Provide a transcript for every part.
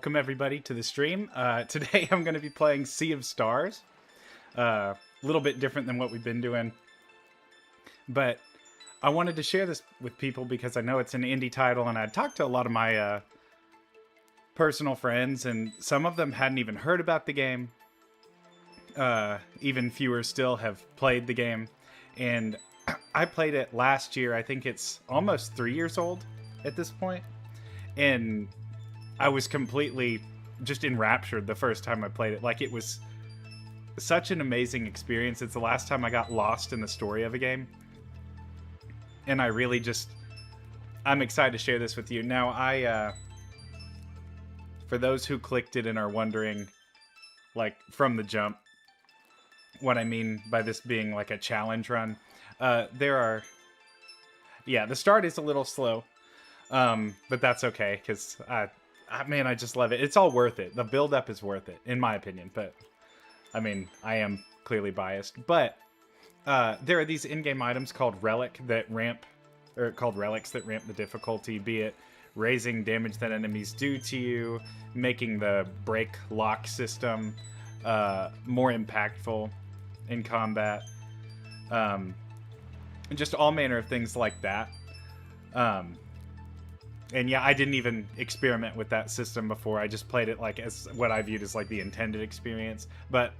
welcome everybody to the stream. Today I'm going to be playing Sea of Stars. A little bit different than what we've been doing. But I wanted to share this with people because I know it's an indie title, and I talked to a lot of my personal friends, and some of them hadn't even heard about the game. Even fewer still have played the game. And I played it last year. I think it's almost 3 years old at this point. And I was completely just enraptured the first time I played it. Like, it was such an amazing experience. It's the last time I got lost in the story of a game. And I really just... I'm excited to share this with you. Now, for those who clicked it and are wondering, like, from the jump, what I mean by this being like a challenge run, there are... Yeah, the start is a little slow. But that's okay, because man, I just love it. It's all worth it. The build-up is worth it, in my opinion. But, I mean, I am clearly biased. But there are these in-game items called Relics that ramp the difficulty, be it raising damage that enemies do to you, making the break lock system more impactful in combat, and just all manner of things like that. And yeah, I didn't even experiment with that system before. I just played it like as what I viewed as like the intended experience. But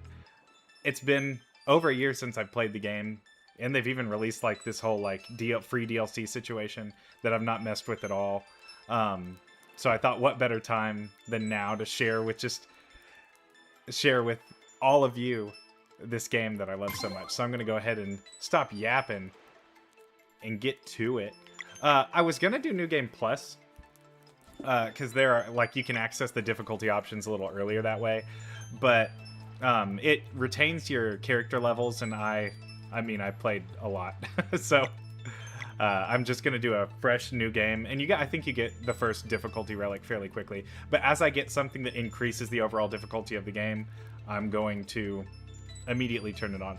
it's been over a year since I've played the game, and they've even released like this whole like free DLC situation that I've not messed with at all. So I thought, what better time than now to share with all of you this game that I love so much. So I'm gonna go ahead and stop yapping and get to it. I was gonna do New Game Plus, because there are, like, you can access the difficulty options a little earlier that way, but it retains your character levels, and I mean, I played a lot, so I'm just gonna do a fresh new game, and I think you get the first difficulty relic fairly quickly. But as I get something that increases the overall difficulty of the game, I'm going to immediately turn it on.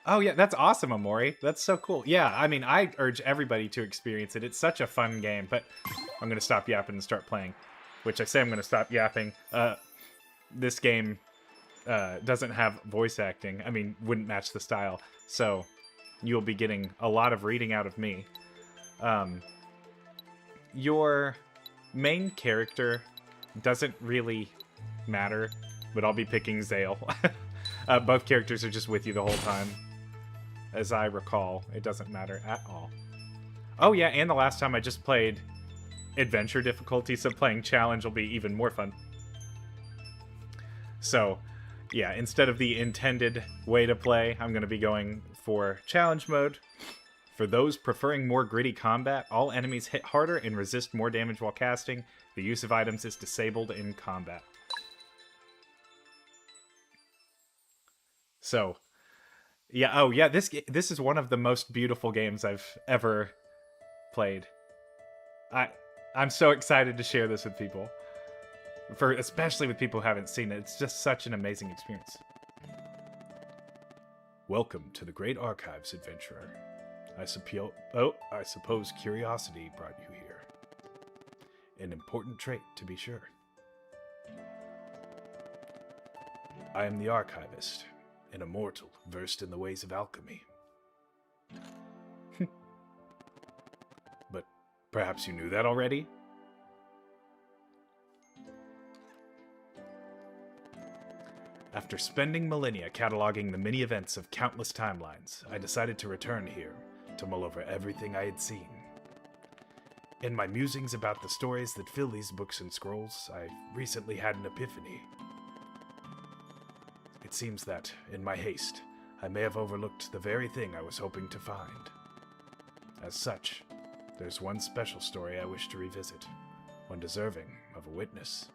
Oh, yeah, that's awesome, Amori. That's so cool. Yeah, I mean, I urge everybody to experience it. It's such a fun game, but I'm going to stop yapping and start playing, which I say I'm going to stop yapping. This game doesn't have voice acting. I mean, wouldn't match the style, so you'll be getting a lot of reading out of me. Your main character doesn't really matter, but I'll be picking Zale. Both characters are just with you the whole time. As I recall, it doesn't matter at all. Oh yeah, and the last time I just played adventure difficulty, so playing challenge will be even more fun. So, yeah, instead of the intended way to play, I'm going to be going for challenge mode. For those preferring more gritty combat, all enemies hit harder and resist more damage while casting. The use of items is disabled in combat. So, yeah, oh yeah, this is one of the most beautiful games I've ever played. I'm so excited to share this with people, especially with people who haven't seen it. It's just such an amazing experience. Welcome to the Great Archives, adventurer. I suppose curiosity brought you here. An important trait, to be sure. I am the archivist, an immortal versed in the ways of alchemy. But perhaps you knew that already? After spending millennia cataloging the many events of countless timelines, I decided to return here to mull over everything I had seen. In my musings about the stories that fill these books and scrolls, I recently had an epiphany. It seems that, in my haste, I may have overlooked the very thing I was hoping to find. As such, there's one special story I wish to revisit, one deserving of a witness.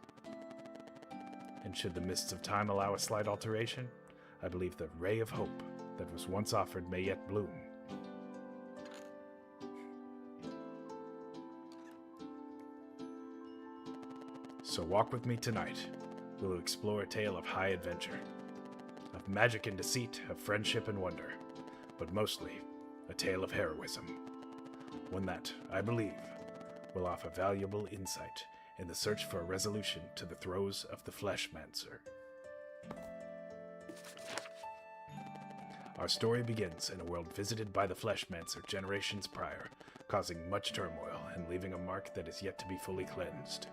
And should the mists of time allow a slight alteration, I believe the ray of hope that was once offered may yet bloom. So walk with me tonight. We'll explore a tale of high adventure. Of magic and deceit, of friendship and wonder, but mostly a tale of heroism. One that, I believe, will offer valuable insight in the search for a resolution to the throes of the Fleshmancer. Our story begins in a world visited by the Fleshmancer generations prior, causing much turmoil and leaving a mark that is yet to be fully cleansed.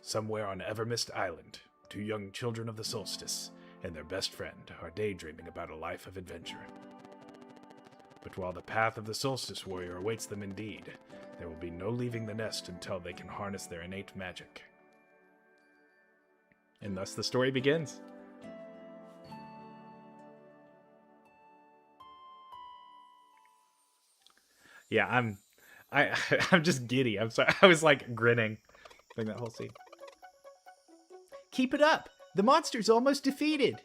Somewhere on Evermist Island, two young children of the solstice and their best friend are daydreaming about a life of adventure. But while the path of the solstice warrior awaits them indeed, there will be no leaving the nest until they can harness their innate magic. And thus the story begins. Yeah, I'm just giddy. I'm sorry. I was like grinning during that whole scene. Keep it up. The monster's almost defeated.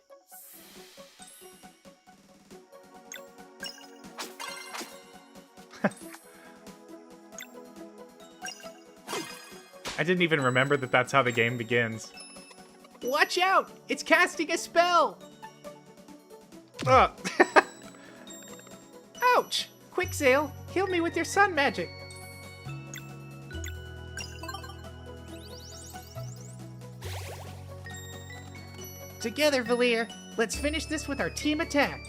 I didn't even remember that that's how the game begins. Watch out! It's casting a spell! Ouch! Quick, Zale! Heal me with your sun magic! Together, Valir! Let's finish this with our team attack!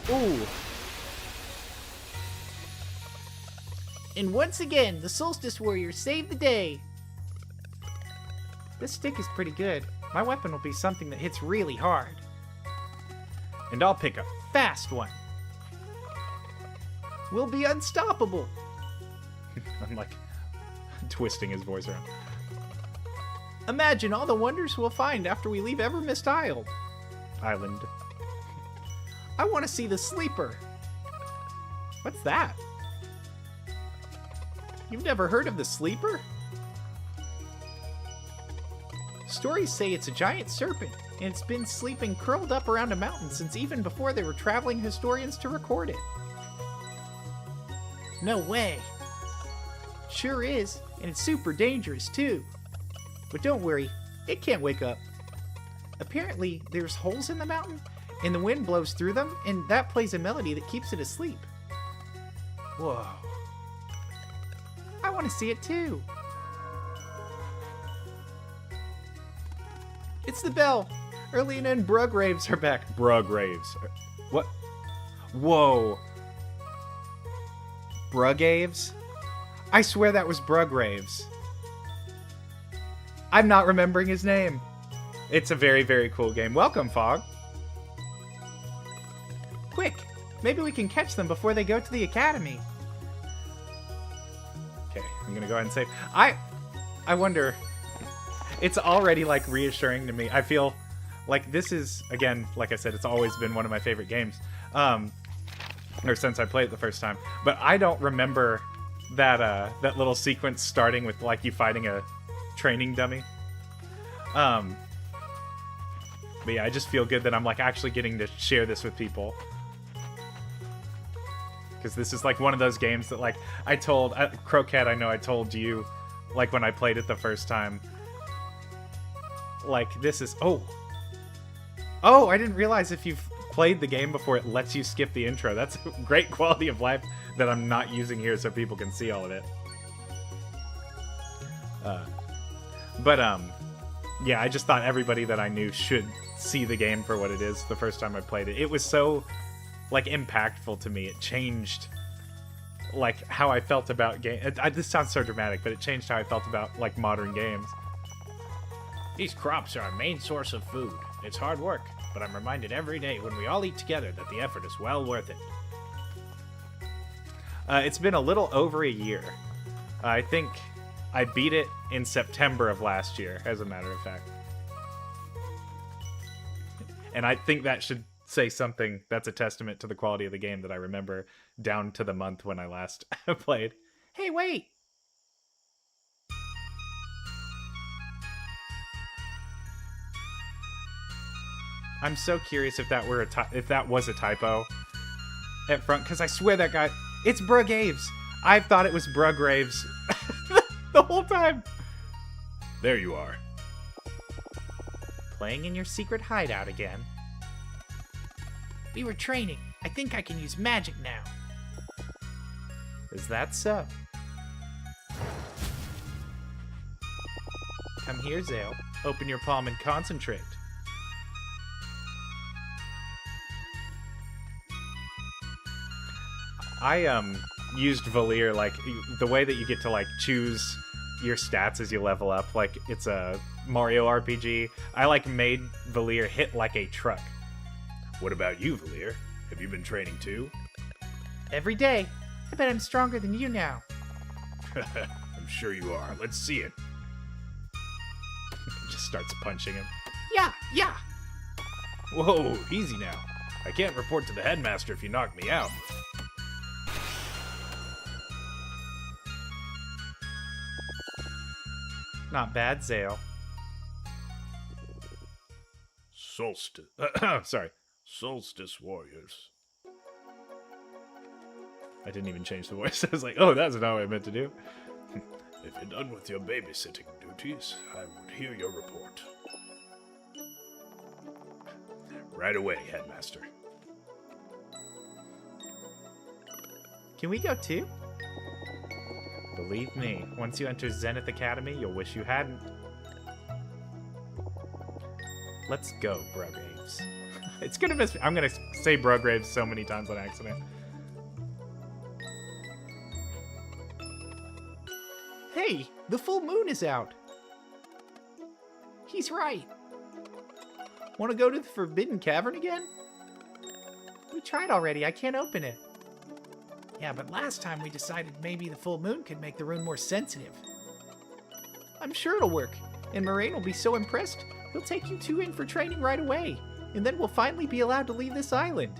Ooh! And once again, the Solstice Warriors saved the day! This stick is pretty good. My weapon will be something that hits really hard. And I'll pick a fast one. We'll be unstoppable. I'm like twisting his voice around. Imagine all the wonders we'll find after we leave Evermist Island. I want to see the sleeper. What's that? You've never heard of the sleeper? Stories say it's a giant serpent, and it's been sleeping curled up around a mountain since even before there were traveling historians to record it. No way. Sure is, and it's super dangerous too. But don't worry, it can't wake up. Apparently, there's holes in the mountain, and the wind blows through them, and that plays a melody that keeps it asleep. Whoa. I want to see it too. It's the bell. Erlina and Brugraves are back. Brugraves. What? Whoa. Brugaves? I swear that was Brugraves. I'm not remembering his name. It's a very, very cool game. Welcome, Fog. Quick, maybe we can catch them before they go to the academy. Okay, I'm gonna go ahead and save. I wonder. It's already like reassuring to me. I feel like this is, again, like I said, it's always been one of my favorite games. Or since I played it the first time. But I don't remember that that little sequence starting with like you fighting a training dummy. But yeah, I just feel good that I'm like actually getting to share this with people. Because this is like one of those games that like I told Crocat, I know I told you like when I played it the first time. Like this is oh, I didn't realize if you've played the game before it lets you skip the intro. That's a great quality of life that I'm not using here so people can see all of it. Yeah, I just thought everybody that I knew should see the game for what it is the first time I played it. It was so like impactful to me. It changed like how I felt about game. This sounds so dramatic, but it changed how I felt about like modern games. These crops are our main source of food. It's hard work, but I'm reminded every day when we all eat together that the effort is well worth it. It's been a little over a year. I think I beat it in September of last year, as a matter of fact. And I think that should say something that's a testament to the quality of the game that I remember down to the month when I last played. Hey, wait! I'm so curious if that were if that was a typo at front, because I swear that guy, it's Brugaves. I thought it was Brugraves the whole time. There you are. Playing in your secret hideout again. We were training. I think I can use magic now. Is that so? Come here, Zale. Open your palm and concentrate. I used Valir, like, the way that you get to, like, choose your stats as you level up, like it's a Mario RPG. I, like, made Valir hit like a truck. What about you, Valir? Have you been training too? Every day. I bet I'm stronger than you now. I'm sure you are. Let's see it. Just starts punching him. Yeah, yeah. Whoa, easy now. I can't report to the headmaster if you knock me out. Not bad, Zale. Solstice. Sorry. Solstice warriors. I didn't even change the voice. I was like, oh, that's not what I meant to do. If you're done with your babysitting duties, I would hear your report. Right away, headmaster. Can we go too? Believe me, once you enter Zenith Academy, you'll wish you hadn't. Let's go, Brograves. It's gonna miss me. I'm gonna say Brograves so many times on accident. Hey, the full moon is out. He's right. Want to go to the Forbidden Cavern again? We tried already. I can't open it. Yeah, but last time we decided maybe the full moon could make the rune more sensitive. I'm sure it'll work, and Moraine will be so impressed, he'll take you two in for training right away, and then we'll finally be allowed to leave this island.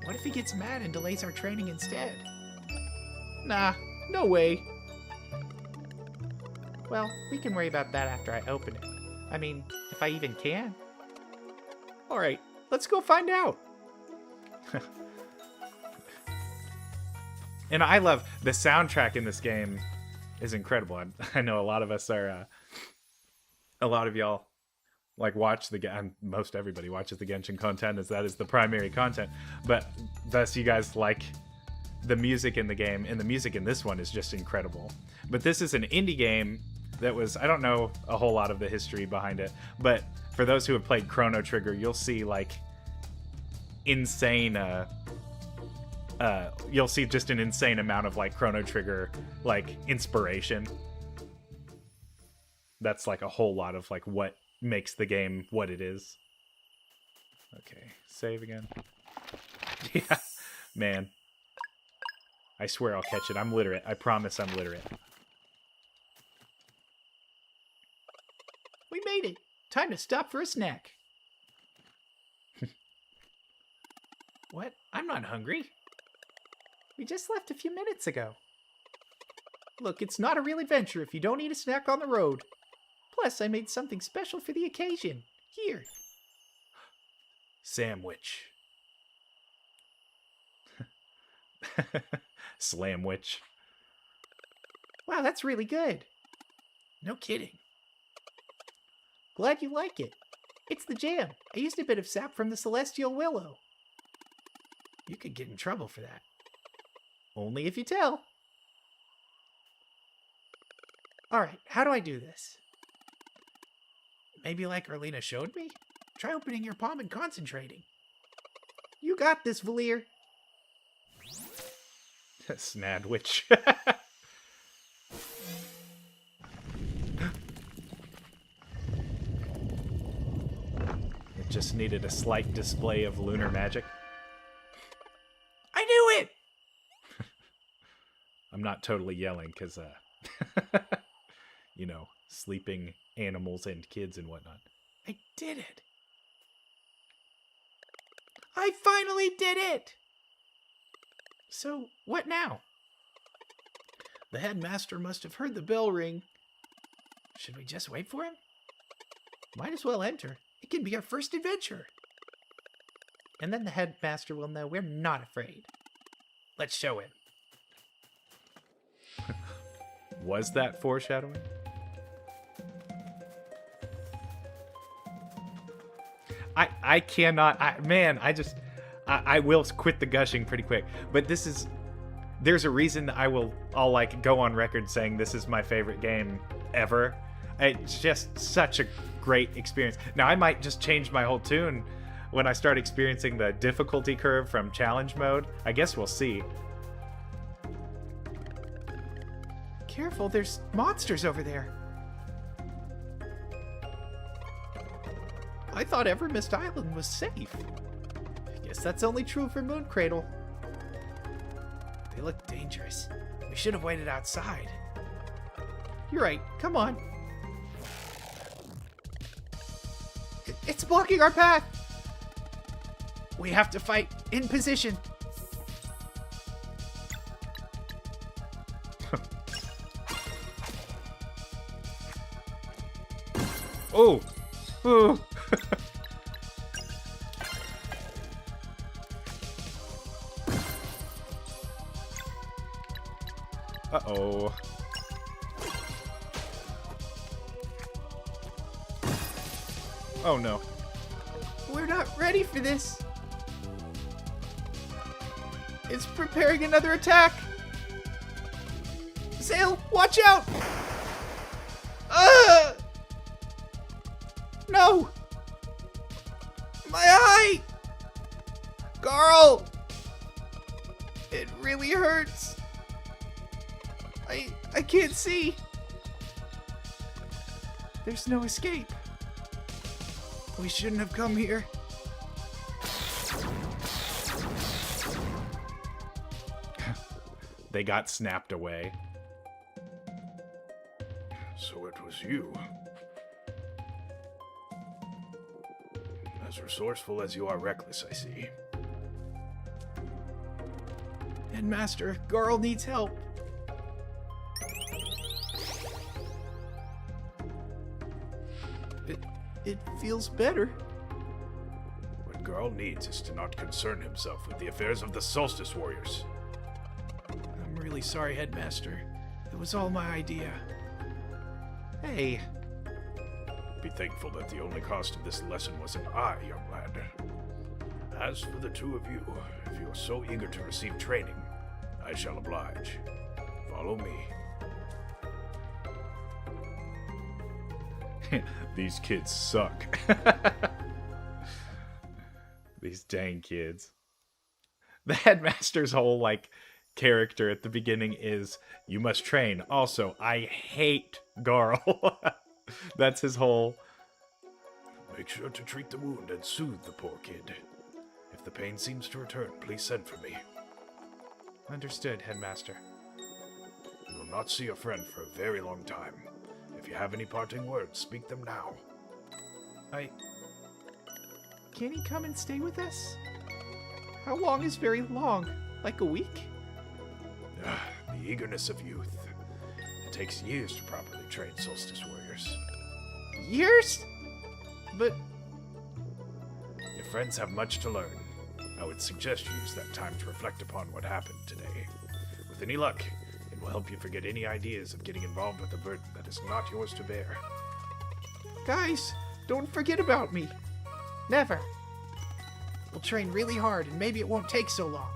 What if he gets mad and delays our training instead? Nah, no way. Well, we can worry about that after I open it. I mean, if I even can. Alright, let's go find out. And I love the soundtrack in this game is incredible. I know a lot of us are, a lot of y'all like watch most everybody watches the Genshin content as that is the primary content, but thus you guys like the music in the game, and the music in this one is just incredible. But this is an indie game that was, I don't know a whole lot of the history behind it, but for those who have played Chrono Trigger, you'll see like insane, you'll see just an insane amount of like Chrono Trigger like inspiration. That's like a whole lot of like what makes the game what it is. Okay, save again. Yeah, man. I swear I'll catch it. I'm literate. I promise I'm literate. We made it. Time to stop for a snack. What? I'm not hungry. We just left a few minutes ago. Look, it's not a real adventure if you don't eat a snack on the road. Plus, I made something special for the occasion. Here. Sandwich. Slamwich. Wow, that's really good. No kidding. Glad you like it. It's the jam. I used a bit of sap from the Celestial Willow. You could get in trouble for that. Only if you tell. Alright, how do I do this? Maybe like Erlina showed me? Try opening your palm and concentrating. You got this, Valir. Snadwich. It just needed a slight display of lunar magic. I knew it! I'm not totally yelling because, you know, sleeping animals and kids and whatnot. I did it. I finally did it! So, what now? The headmaster must have heard the bell ring. Should we just wait for him? Might as well enter. It can be our first adventure. And then the headmaster will know we're not afraid. Let's show him. Was that foreshadowing? I cannot, man, I will quit the gushing pretty quick. But there's a reason I'll like go on record saying this is my favorite game ever. It's just such a great experience. Now I might just change my whole tune when I start experiencing the difficulty curve from challenge mode. I guess we'll see. Careful, there's monsters over there. I thought Evermist Island was safe. Guess that's only true for Moon Cradle. They look dangerous. We should have waited outside. You're right. Come on. It's blocking our path. We have to fight in position. Oh! Oh! Uh-oh. Oh no. We're not ready for this. It's preparing another attack. Sail, watch out! No! My eye! Carl! It really hurts. I can't see. There's no escape. We shouldn't have come here. They got snapped away. So it was you. As resourceful as you are reckless, I see. Headmaster, Garl needs help. It feels better. What Garl needs is to not concern himself with the affairs of the Solstice Warriors. I'm really sorry, Headmaster. It was all my idea. Hey. Be thankful that the only cost of this lesson was an eye, young lad. As for the two of you, if you are so eager to receive training, I shall oblige. Follow me. These kids suck. These dang kids. The headmaster's whole, like, character at the beginning is, you must train. Also, I hate Garl. That's his whole... Make sure to treat the wound and soothe the poor kid. If the pain seems to return, please send for me. Understood, Headmaster. You will not see your friend for a very long time. If you have any parting words, speak them now. Can he come and stay with us? How long is very long? Like a week? The eagerness of youth. It takes years to properly train Solstice Warriors. Years? But... Your friends have much to learn. I would suggest you use that time to reflect upon what happened today. With any luck, it will help you forget any ideas of getting involved with a burden that is not yours to bear. Guys, don't forget about me. Never. We'll train really hard and maybe it won't take so long.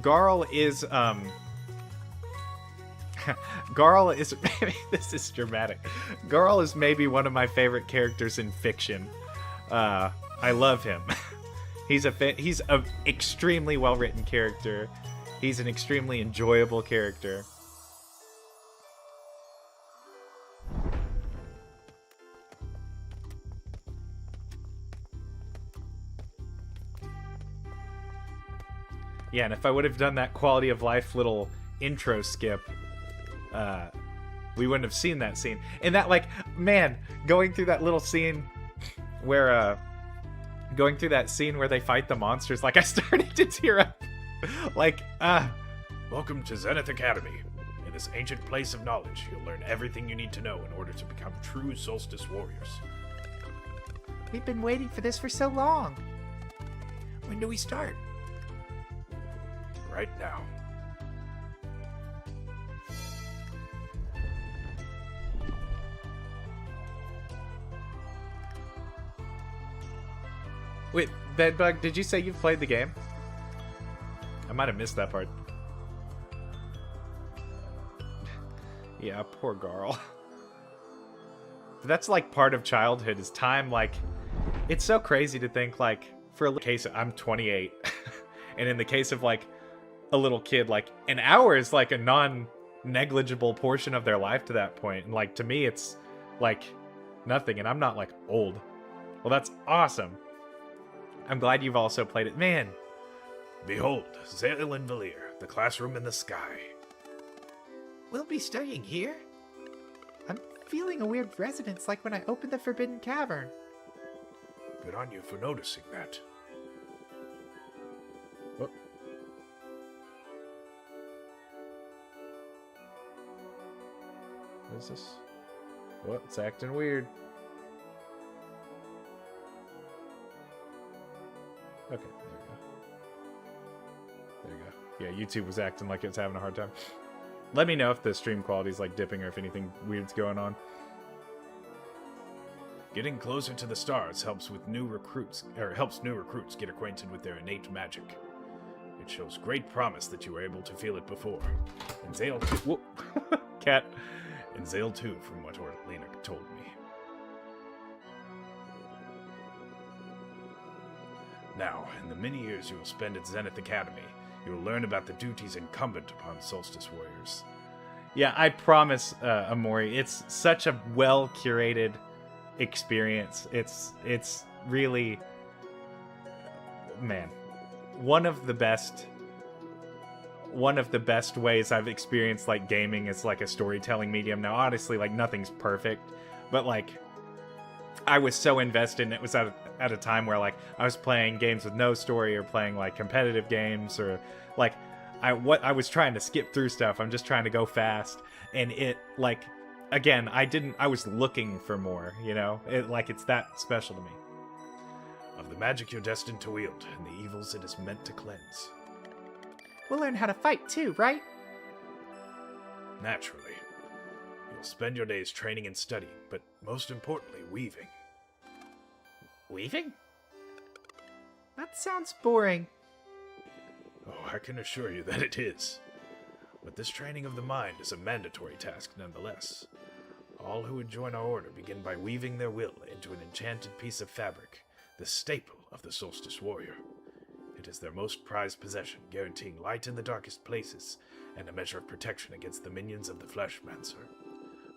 Garl is, Garl is, this is dramatic. Garl is maybe one of my favorite characters in fiction. I love him. He's a extremely well-written character. He's an extremely enjoyable character. Yeah, and if I would have done that quality of life little intro skip, we wouldn't have seen that scene. And that, like, man, going through that little scene where, they fight the monsters, like, I started to tear up. Like, Welcome to Zenith Academy. In this ancient place of knowledge, you'll learn everything you need to know in order to become true Solstice Warriors. We've been waiting for this for so long. When do we start? Right now. Wait, Bedbug, did you say you've played the game? I might have missed that part. Yeah, poor Garl. That's like part of childhood is time. Like, it's so crazy to think, like, for a case I'm 28 and in the case of like a little kid, like an hour is like a non-negligible portion of their life to that point, and like to me it's like nothing, and I'm not like old. Well, that's awesome. I'm glad you've also played it. Man, Behold, Zale and Valir, the classroom in the sky. We'll be studying here? I'm feeling a weird resonance like when I opened the Forbidden Cavern. Good on you for noticing that. what? What is this? What? It's acting weird. Okay, there you go. Yeah, YouTube was acting like it's having a hard time. Let me know if the stream quality's like dipping or if anything weird's going on. Getting closer to the stars helps new recruits get acquainted with their innate magic. It shows great promise that you were able to feel it before. And Zale too. Whoop. Cat. And Zale too, from what Orlena told me. Now, in the many years you will spend at Zenith Academy, you will learn about the duties incumbent upon Solstice Warriors. Yeah, I promise, Amori, it's such a well-curated experience. It's really, man, one of the best ways I've experienced like gaming is like a storytelling medium. Now, honestly, like nothing's perfect, but like I was so invested, and it was at a time where like I was playing games with no story or playing like competitive games, or like I was trying to skip through stuff. I'm just trying to go fast, and it like again, I was looking for more, you know? It's that special to me. Of the magic you're destined to wield, and the evils it is meant to cleanse. We'll learn how to fight too, right? Naturally. You'll spend your days training and studying, but most importantly, weaving. Weaving? That sounds boring. Oh, I can assure you that it is. But this training of the mind is a mandatory task nonetheless. All who would join our order begin by weaving their will into an enchanted piece of fabric, the staple of the Solstice Warrior. It is their most prized possession, guaranteeing light in the darkest places and a measure of protection against the minions of the Fleshmancer.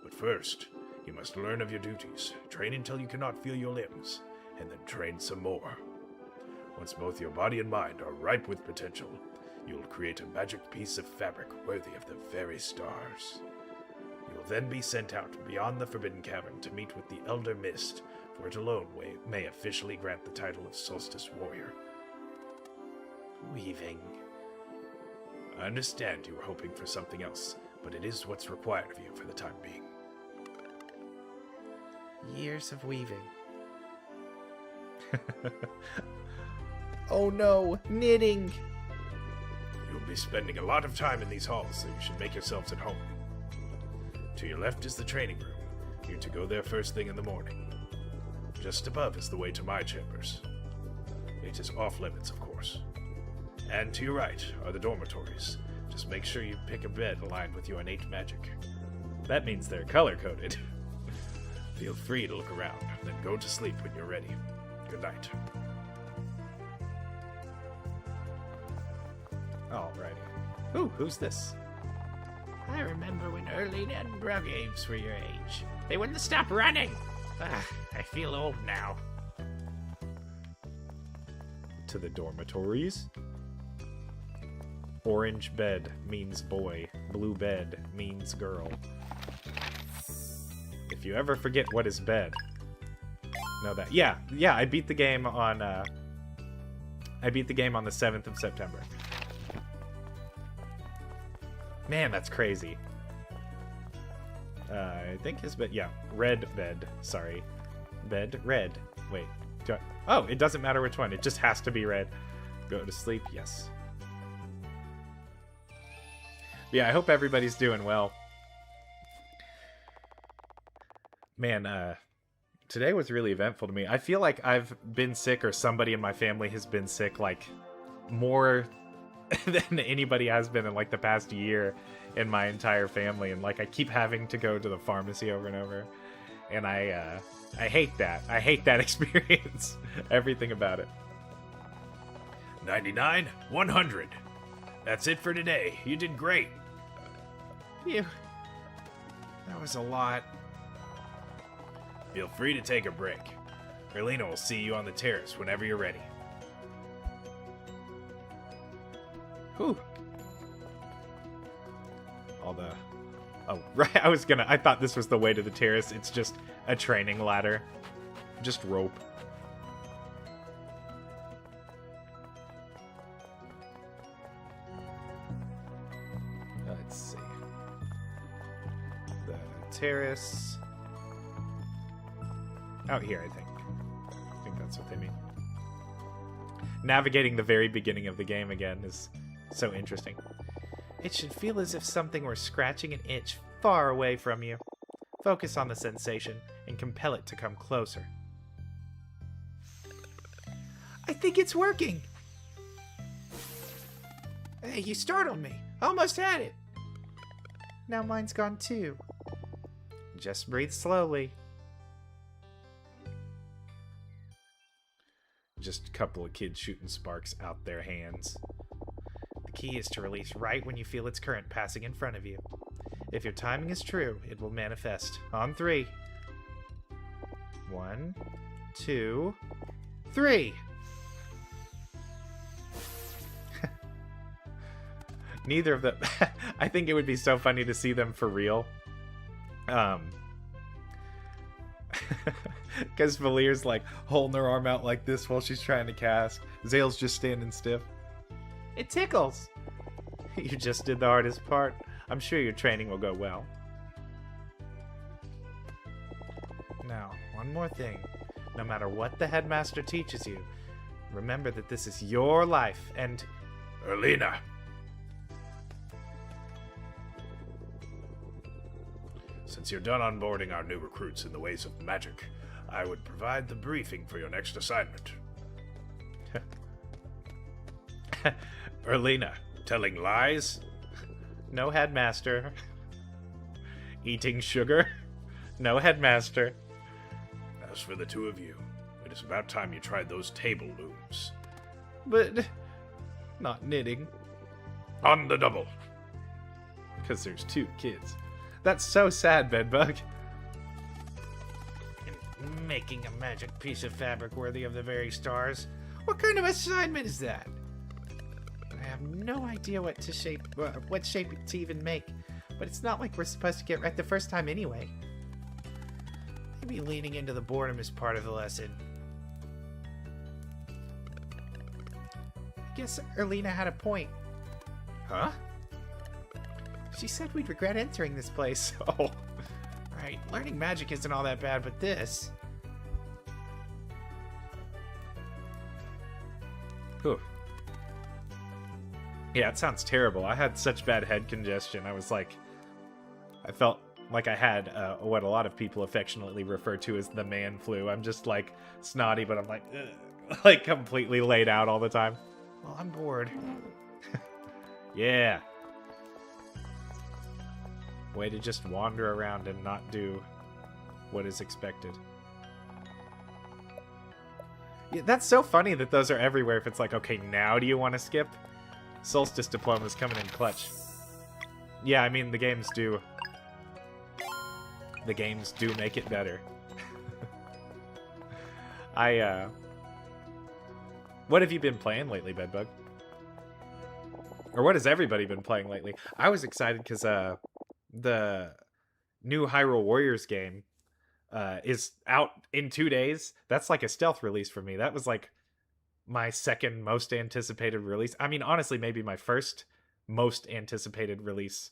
But first, you must learn of your duties, train until you cannot feel your limbs, and then train some more. Once both your body and mind are ripe with potential, you will create a magic piece of fabric worthy of the very stars. You will then be sent out beyond the Forbidden Cavern to meet with the Elder Mist, for it alone may officially grant the title of Solstice Warrior. Weaving. I understand you were hoping for something else, but it is what's required of you for the time being. Years of weaving. Oh no, knitting. You'll be spending a lot of time in these halls, so you should make yourselves at home. To your left is the training room. You're to go there first thing in the morning. Just above is the way to my chambers. It is off limits, of course. And to your right are the dormitories. Just make sure you pick a bed aligned with your innate magic. That means they're color-coded. Feel free to look around, then go to sleep when you're ready. Good night. Alrighty. Ooh, who's this? I remember when Erlene and Bruggaves were your age. They wouldn't stop running. I feel old now. To the dormitories. Orange bed means boy. Blue bed means girl. If you ever forget what is bed, know that. Yeah, I beat the game on the 7th of September. Man, that's crazy. I think his bed, yeah, red bed, sorry. Bed, red. Wait, oh, it doesn't matter which one, it just has to be red. Go to sleep, yes. Yeah, I hope everybody's doing well. Man, today was really eventful to me. I feel like I've been sick, or somebody in my family has been sick, like, more than anybody has been in, like, the past year in my entire family. And, like, I keep having to go to the pharmacy over and over. And I hate that. I hate that experience. Everything about it. 99, 100. That's it for today. You did great. Phew. That was a lot. Feel free to take a break. Erlina will see you on the terrace whenever you're ready. Whew. All the... Oh, right. I thought this was the way to the terrace. It's just a training ladder. Just rope. Let's see. The terrace. Out here, I think. I think that's what they mean. Navigating the very beginning of the game again is so interesting. It should feel as if something were scratching an itch far away from you. Focus on the sensation and compel it to come closer. I think it's working! Hey, you startled me. Almost had it. Now mine's gone too. Just breathe slowly. Just a couple of kids shooting sparks out their hands. The key is to release right when you feel its current passing in front of you. If your timing is true, it will manifest. On 3. 1, 2, 3. Neither of them. I think it would be so funny to see them for real. Because Valir's like holding her arm out like this while she's trying to cast. Zale's just standing stiff. It tickles. You just did the hardest part. I'm sure your training will go well. Now, one more thing. No matter what the headmaster teaches you, remember that this is your life and... Erlina! Since you're done onboarding our new recruits in the ways of magic, I would provide the briefing for your next assignment. Erlina, telling lies? No headmaster. Eating sugar? No headmaster. As for the two of you, it is about time you tried those table looms. But... not knitting. On the double. Because there's 2 kids. That's so sad, Bedbug. Making a magic piece of fabric worthy of the very stars? What kind of assignment is that? I have no idea what shape to even make, but it's not like we're supposed to get right the first time anyway. Maybe leaning into the boredom is part of the lesson. I guess Erlina had a point. Huh? She said we'd regret entering this place. Oh. Right, learning magic isn't all that bad, but this... Whew. Yeah, it sounds terrible. I had such bad head congestion. I felt like I had what a lot of people affectionately refer to as the man flu. I'm just like snotty, but I'm like, ugh, like completely laid out all the time. Well, I'm bored. Yeah. Way to just wander around and not do what is expected. Yeah, that's so funny that those are everywhere. If it's like, okay, now do you want to skip? Solstice Diploma's coming in clutch. Yeah, I mean, the games do make it better. What have you been playing lately, Bedbug? Or what has everybody been playing lately? I was excited because the new Hyrule Warriors game is out in 2 days. That's like a stealth release for me. That was like my second most anticipated release. I mean, honestly, maybe my first most anticipated release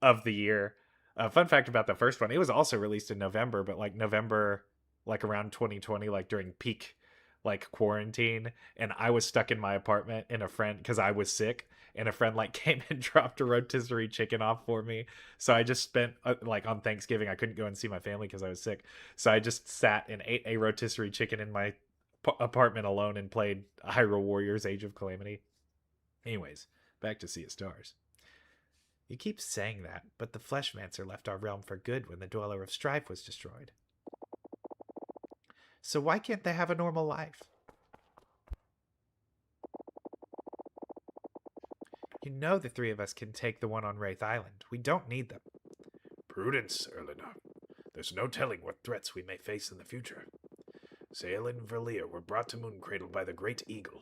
of the year. Fun fact about the first one, it was also released in November, but like November, like around 2020, like during peak like quarantine, and I was stuck in my apartment, and a friend, because I was sick, and a friend like came and dropped a rotisserie chicken off for me. So I just spent like on Thanksgiving, I couldn't go and see my family because I was sick. So I just sat and ate a rotisserie chicken in my apartment alone and played Hyrule Warriors Age of Calamity. Anyways, back to Sea of Stars. You keep saying that, but the Fleshmancer left our realm for good when the Dweller of Strife was destroyed. So why can't they have a normal life? You know the three of us can take the one on Wraith Island. We don't need them. Prudence, Erlina. There's no telling what threats we may face in the future. Sael and Verlier were brought to Mooncradle by the Great Eagle.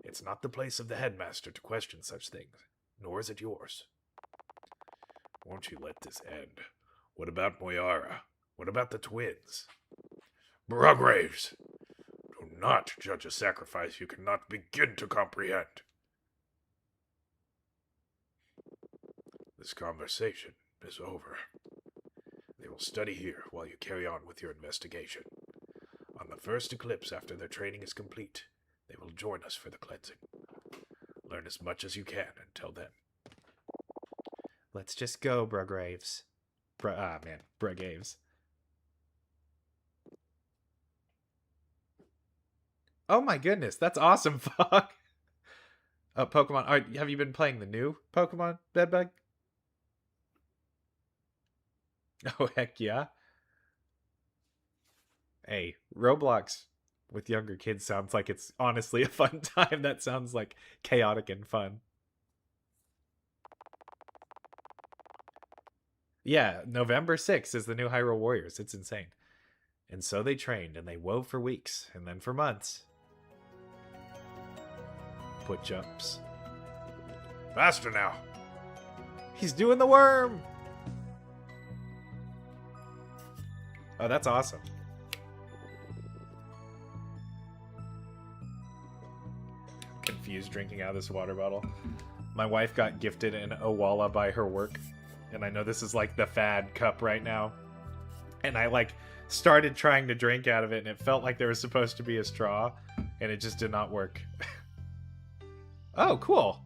It's not the place of the headmaster to question such things, nor is it yours. Won't you let this end? What about Moyara? What about the twins? Bragraves! Do not judge a sacrifice you cannot begin to comprehend. This conversation is over. They will study here while you carry on with your investigation. On the first eclipse after their training is complete, they will join us for the cleansing. Learn as much as you can until then. Let's just go, Bragraves. Bragraves. Oh my goodness, that's awesome, Fog. Pokemon. Have you been playing the new Pokemon, Bedbug? Oh, heck yeah. Hey, Roblox with younger kids sounds like it's honestly a fun time. That sounds like chaotic and fun. Yeah, November 6th is the new Hyrule Warriors. It's insane. And so they trained, and they wove for weeks, and then for months. Put jumps. Faster now! He's doing the worm! Oh, that's awesome. I'm confused drinking out of this water bottle. My wife got gifted an Owala by her work. And I know this is like the fad cup right now. And I like started trying to drink out of it, and it felt like there was supposed to be a straw, and it just did not work. Oh, cool.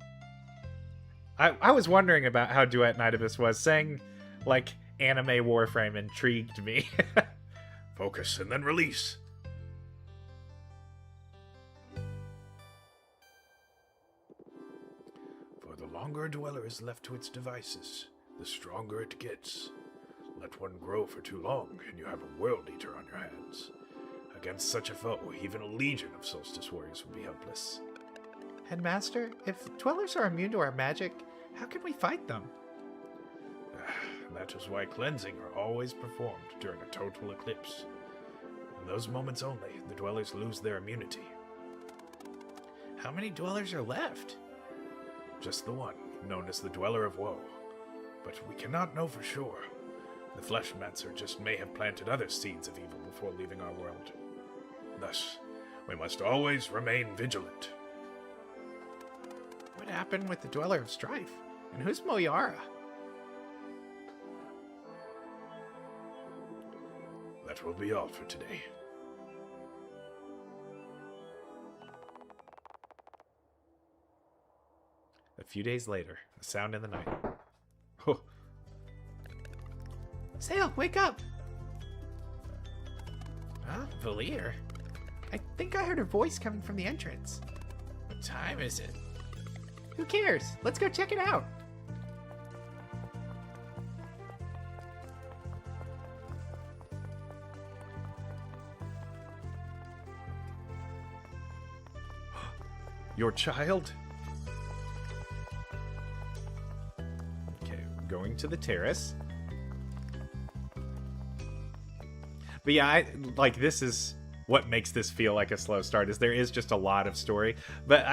I was wondering about how Duet Nidibus was. Saying like anime Warframe intrigued me. Focus and then release. For the longer a dweller is left to its devices, the stronger it gets. Let one grow for too long, and you have a World Eater on your hands. Against such a foe, even a legion of Solstice Warriors would be helpless. Headmaster, if dwellers are immune to our magic, how can we fight them? That is why cleansing are always performed during a total eclipse. In those moments only, the dwellers lose their immunity. How many dwellers are left? Just the one, known as the Dweller of Woe. But we cannot know for sure. The Fleshmancer just may have planted other seeds of evil before leaving our world. Thus, we must always remain vigilant. What happened with the Dweller of Strife? And who's Moyara? That will be all for today. A few days later, a sound in the night. Oh. Sail, wake up! Huh? Valier? I think I heard a voice coming from the entrance. What time is it? Who cares? Let's go check it out. Your child? Okay, we're going to the terrace. But yeah, this is what makes this feel like a slow start, is there is just a lot of story. But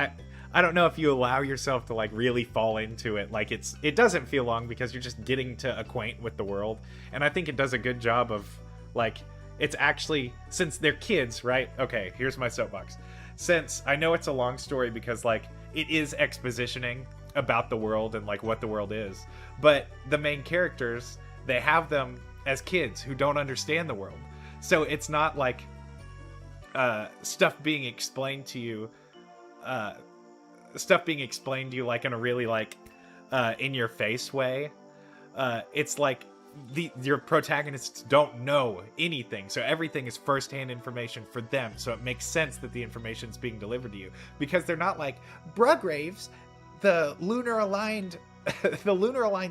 I don't know if you allow yourself to like really fall into it. Like it doesn't feel long because you're just getting to acquaint with the world. And I think it does a good job of like, it's actually, since they're kids, right? Okay, here's my soapbox. Since I know it's a long story because like it is expositioning about the world and like what the world is, but the main characters, they have them as kids who don't understand the world. So it's not like stuff being explained to you, like in a really like in your face way. It's like your protagonists don't know anything, so everything is firsthand information for them. So it makes sense that the information's being delivered to you because they're not like Brugraves, the lunar aligned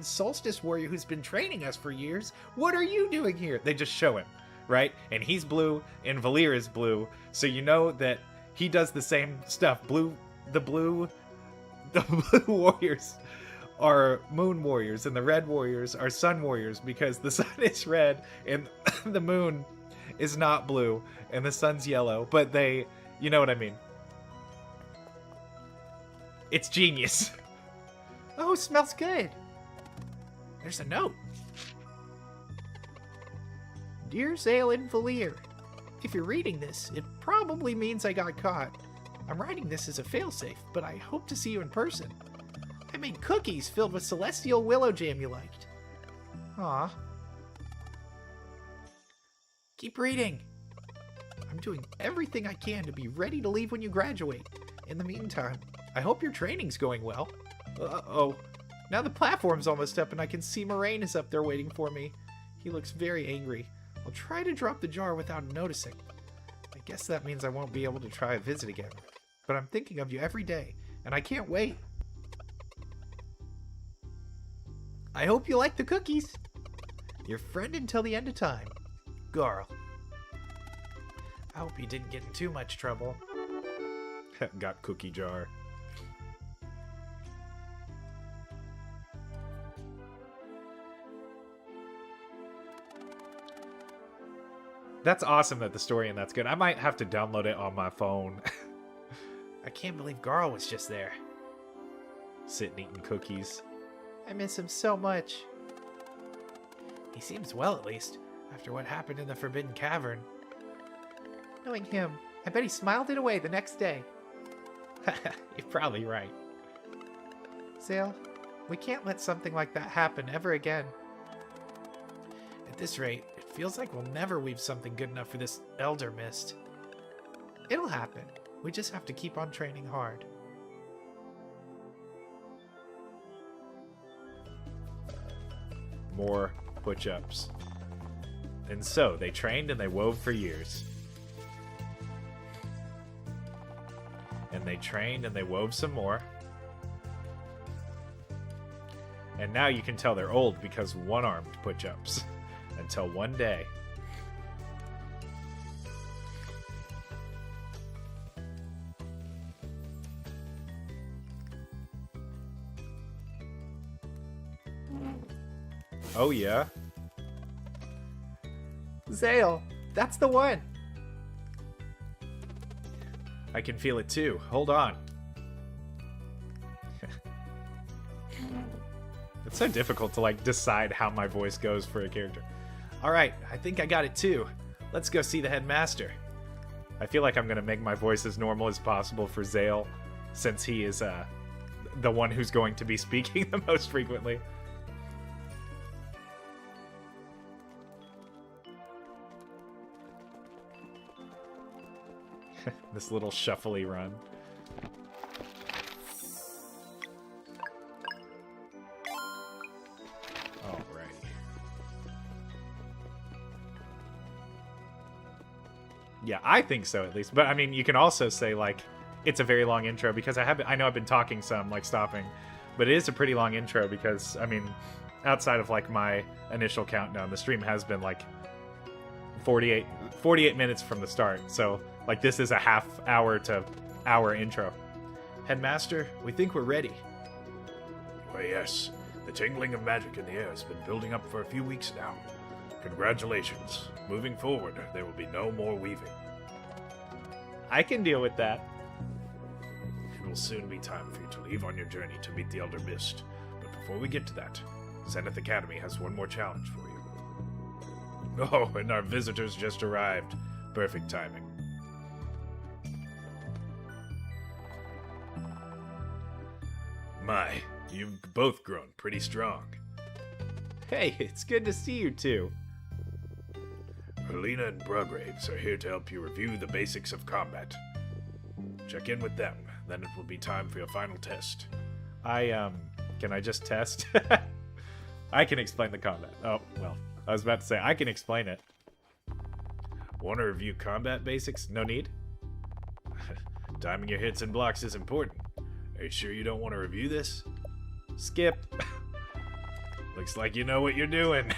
solstice warrior who's been training us for years. What are you doing here? They just show him, right? And he's blue, and Valir is blue, so you know that he does the same stuff. The blue warriors are moon warriors, and the red warriors are sun warriors because the sun is red and the moon is not blue and the sun's yellow. But you know what I mean. It's genius. Oh, smells good. There's a note. Dear Zale and Valir, if you're reading this, it probably means I got caught. I'm writing this as a failsafe, but I hope to see you in person. I made cookies filled with celestial willow jam you liked. Aw. Keep reading. I'm doing everything I can to be ready to leave when you graduate. In the meantime, I hope your training's going well. Uh-oh. Now the platform's almost up and I can see Moraine is up there waiting for me. He looks very angry. I'll try to drop the jar without him noticing. I guess that means I won't be able to try a visit again. But I'm thinking of you every day, and I can't wait. I hope you like the cookies. Your friend until the end of time, Garl. I hope he didn't get in too much trouble. Got cookie jar. That's awesome that the story and that's good. I might have to download it on my phone. I can't believe Garl was just there. Sitting eating cookies. I miss him so much. He seems well, at least, after what happened in the Forbidden Cavern. Knowing him, I bet he smiled it away the next day. You're probably right. Zale, we can't let something like that happen ever again. At this rate, it feels like we'll never weave something good enough for this Elder Mist. It'll happen. We just have to keep on training hard. More push-ups. And so, they trained and they wove for years. And they trained and they wove some more. And now you can tell they're old because one-armed push-ups. Until one day. Oh yeah. Zale, that's the one. I can feel it too. Hold on. It's so difficult to like decide how my voice goes for a character. All right, I think I got it too. Let's go see the headmaster. I feel like I'm gonna make my voice as normal as possible for Zale, since he is the one who's going to be speaking the most frequently. This little shuffly run. Alrighty. Yeah, I think so at least. But I mean, you can also say like it's a very long intro because I know I've been talking some, like stopping, but it is a pretty long intro because I mean, outside of like my initial countdown, the stream has been like 48 minutes from the start. So like this is a half hour to hour intro. Headmaster, we think we're ready. Why, yes. The tingling of magic in the air has been building up for a few weeks now. Congratulations. Moving forward, there will be no more weaving. I can deal with that. It will soon be time for you to leave on your journey to meet the Elder Mist. But before we get to that, Zenith Academy has one more challenge for you. Oh, and our visitors just arrived. Perfect timing. My, you've both grown pretty strong. Hey, it's good to see you two. Helena and Brugraves are here to help you review the basics of combat. Check in with them, then it will be time for your final test. Can I just test? I can explain the combat. Oh, well, I was about to say, I can explain it. Want to review combat basics? No need? Timing your hits and blocks is important. Are you sure you don't want to review this? Skip. Looks like you know what you're doing.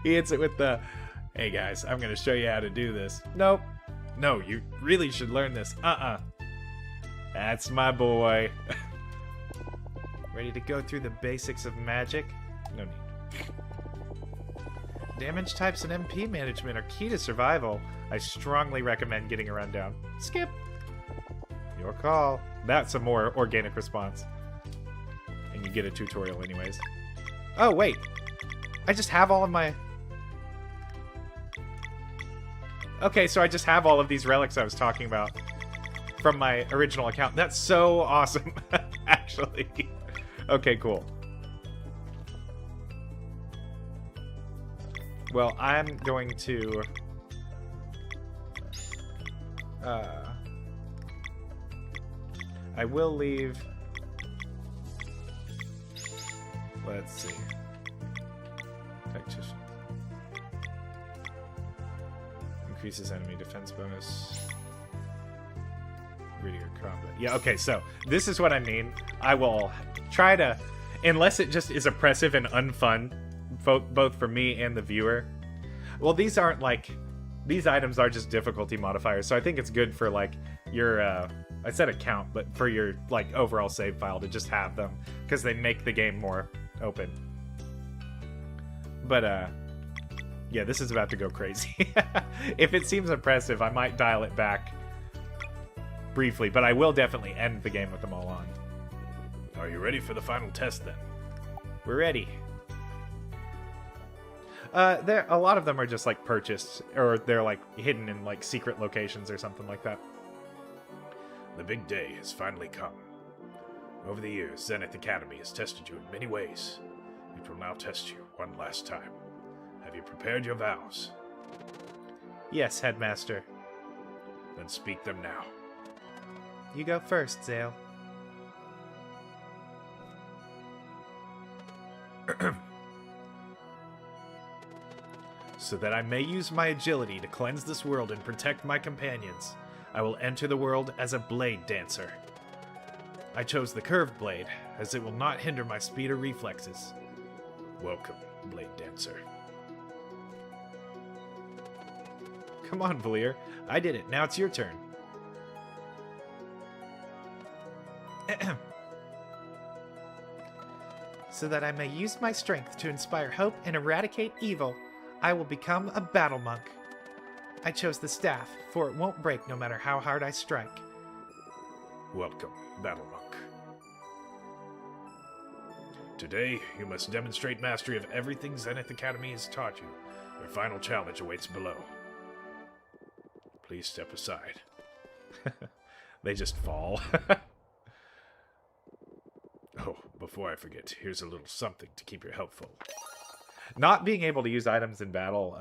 He hits it with the, hey guys, I'm going to show you how to do this. Nope. No, you really should learn this. That's my boy. Ready to go through the basics of magic? No need. Damage types and MP management are key to survival. I strongly recommend getting a rundown. Skip. Your call. That's a more organic response. And you get a tutorial anyways. Oh, wait. I just have all of my... Okay, so I just have all of these relics I was talking about from my original account. That's so awesome, actually. Okay, cool. Well, I'm going to... I will leave... Let's see. Tactician. Increases enemy defense bonus. Grittier combat. Yeah, okay, so this is what I mean. I will try to, unless it just is oppressive and unfun, both for me and the viewer. Well, these aren't like, these items are just difficulty modifiers, so I think it's good for like your, I said account, but for your like overall save file to just have them, because they make the game more open. But yeah, this is about to go crazy. If it seems oppressive, I might dial it back briefly, but I will definitely end the game with them all on. Are you ready for the final test then? We're ready. A lot of them are just like purchased, or they're like hidden in like secret locations or something like that. The big day has finally come. Over the years, Zenith Academy has tested you in many ways. It will now test you one last time. Have you prepared your vows? Yes, Headmaster. Then speak them now. You go first, Zale. So that I may use my agility to cleanse this world and protect my companions, I will enter the world as a blade dancer. I chose the curved blade, as it will not hinder my speed or reflexes. Welcome, Blade Dancer. Come on, Valier. I did it. Now it's your turn. So that I may use my strength to inspire hope and eradicate evil, I will become a battle monk. I chose the staff, for it won't break no matter how hard I strike. Welcome, Battle Monk. Today, you must demonstrate mastery of everything Zenith Academy has taught you. Your final challenge awaits below. Please step aside. They just fall. Oh, before I forget, here's a little something to keep your health full. Not being able to use items in battle,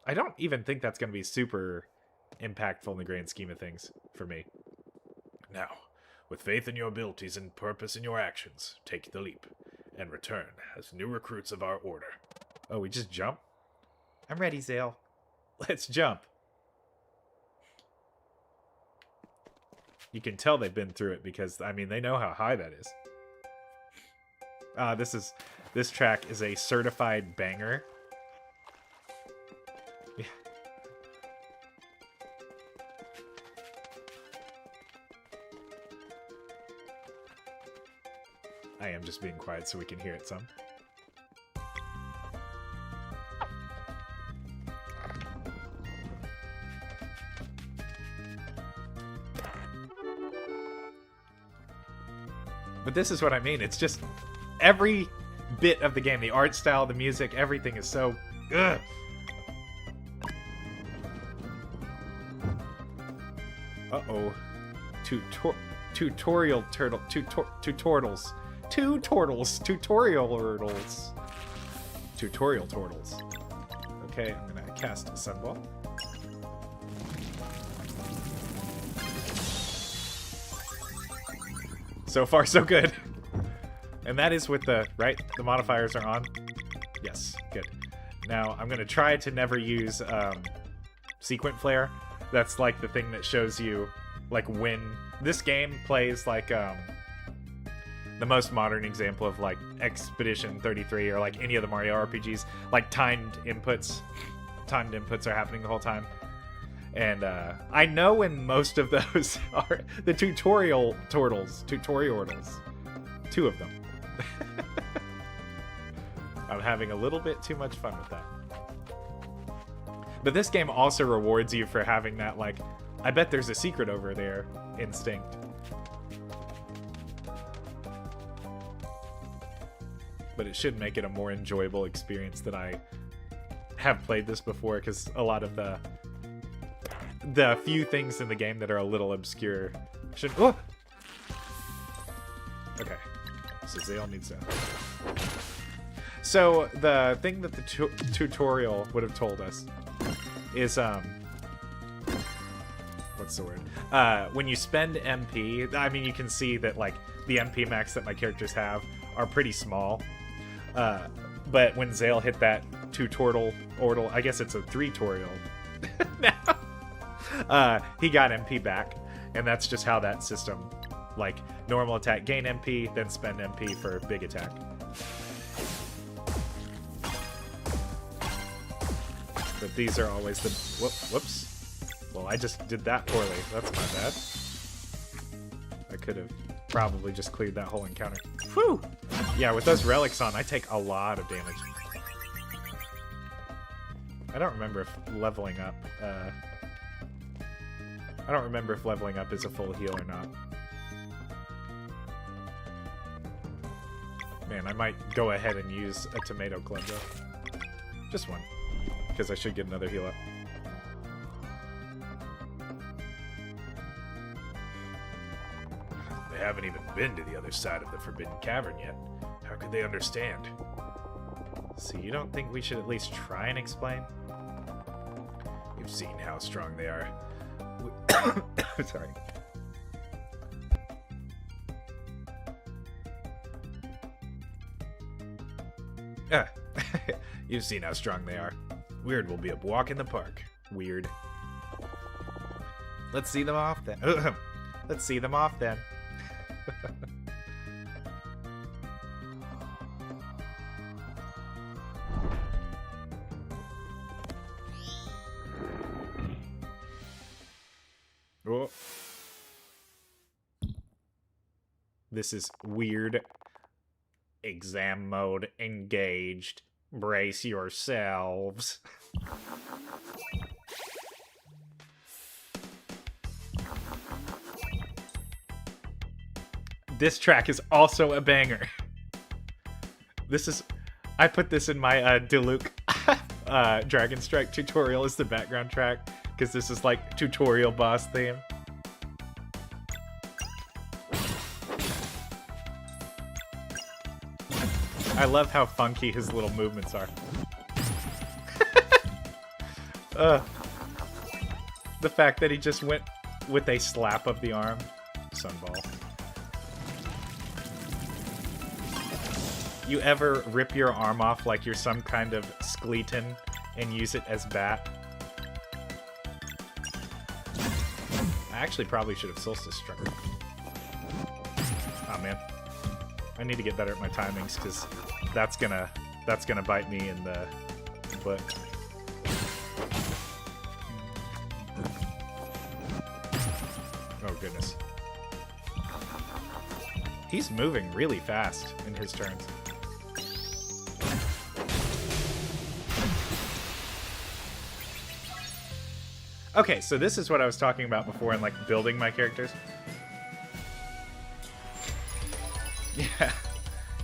I don't even think that's going to be super impactful in the grand scheme of things for me. Now, with faith in your abilities and purpose in your actions, take the leap and return as new recruits of our order. Oh, we just jump? I'm ready, Zale. Let's jump. You can tell they've been through it because, I mean, they know how high that is. This track is a certified banger. Yeah. I am just being quiet so we can hear it some. But this is what I mean. It's just every bit of the game, the art style, the music, everything is so... Ugh. Uh-oh. Tutorial turtle... Tutorials. Tutorial turtles. Okay, I'm gonna cast a Sunball. So far, so good. And that is with the, right? The modifiers are on? Yes, good. Now, I'm gonna try to never use Sequent Flare. That's like the thing that shows you, like, when this game plays like the most modern example of like Expedition 33 or like any of the Mario RPGs, like timed inputs are happening the whole time. And I know when most of those are the tutorial turtles, two of them. I'm having a little bit too much fun with that. But this game also rewards you for having that, like, I bet there's a secret over there instinct. But it should make it a more enjoyable experience that I have played this before, because a lot of the few things in the game that are a little obscure should... Oh! Okay. So Zale needs that. So the thing that the tutorial would have told us is what's the word? When you spend MP, I mean, you can see that like the MP max that my characters have are pretty small. But when Zale hit that two-turtle, I guess it's a three-torial now, he got MP back, and that's just how that system, like, normal attack, gain MP, then spend MP for big attack. But these are always the... Whoops. Well, I just did that poorly. That's my bad. I could have probably just cleared that whole encounter. Whew! Yeah, with those relics on, I take a lot of damage. I don't remember if leveling up... I don't remember if leveling up is a full heal or not. Man, I might go ahead and use a tomato club, though. Just one. Because I should get another heal up. They haven't even been to the other side of the Forbidden Cavern yet. How could they understand? So you don't think we should at least try and explain? You've seen how strong they are. Sorry. You've seen how strong they are. Weird will be a walk in the park. Weird. Let's see them off then. Let's see them off then. Oh. This is weird. Exam mode engaged. Brace yourselves. This track is also a banger. This is... I put this in my Diluc Dragon Strike tutorial as the background track, because this is like tutorial boss theme. I love how funky his little movements are. The fact that he just went with a slap of the arm. Sunball. You ever rip your arm off like you're some kind of skeleton and use it as bat? I actually probably should have Solstice struck her. Oh man. I need to get better at my timings, because that's gonna bite me in the butt. Oh goodness. He's moving really fast in his turns. Okay, so this is what I was talking about before in like building my characters. Yeah.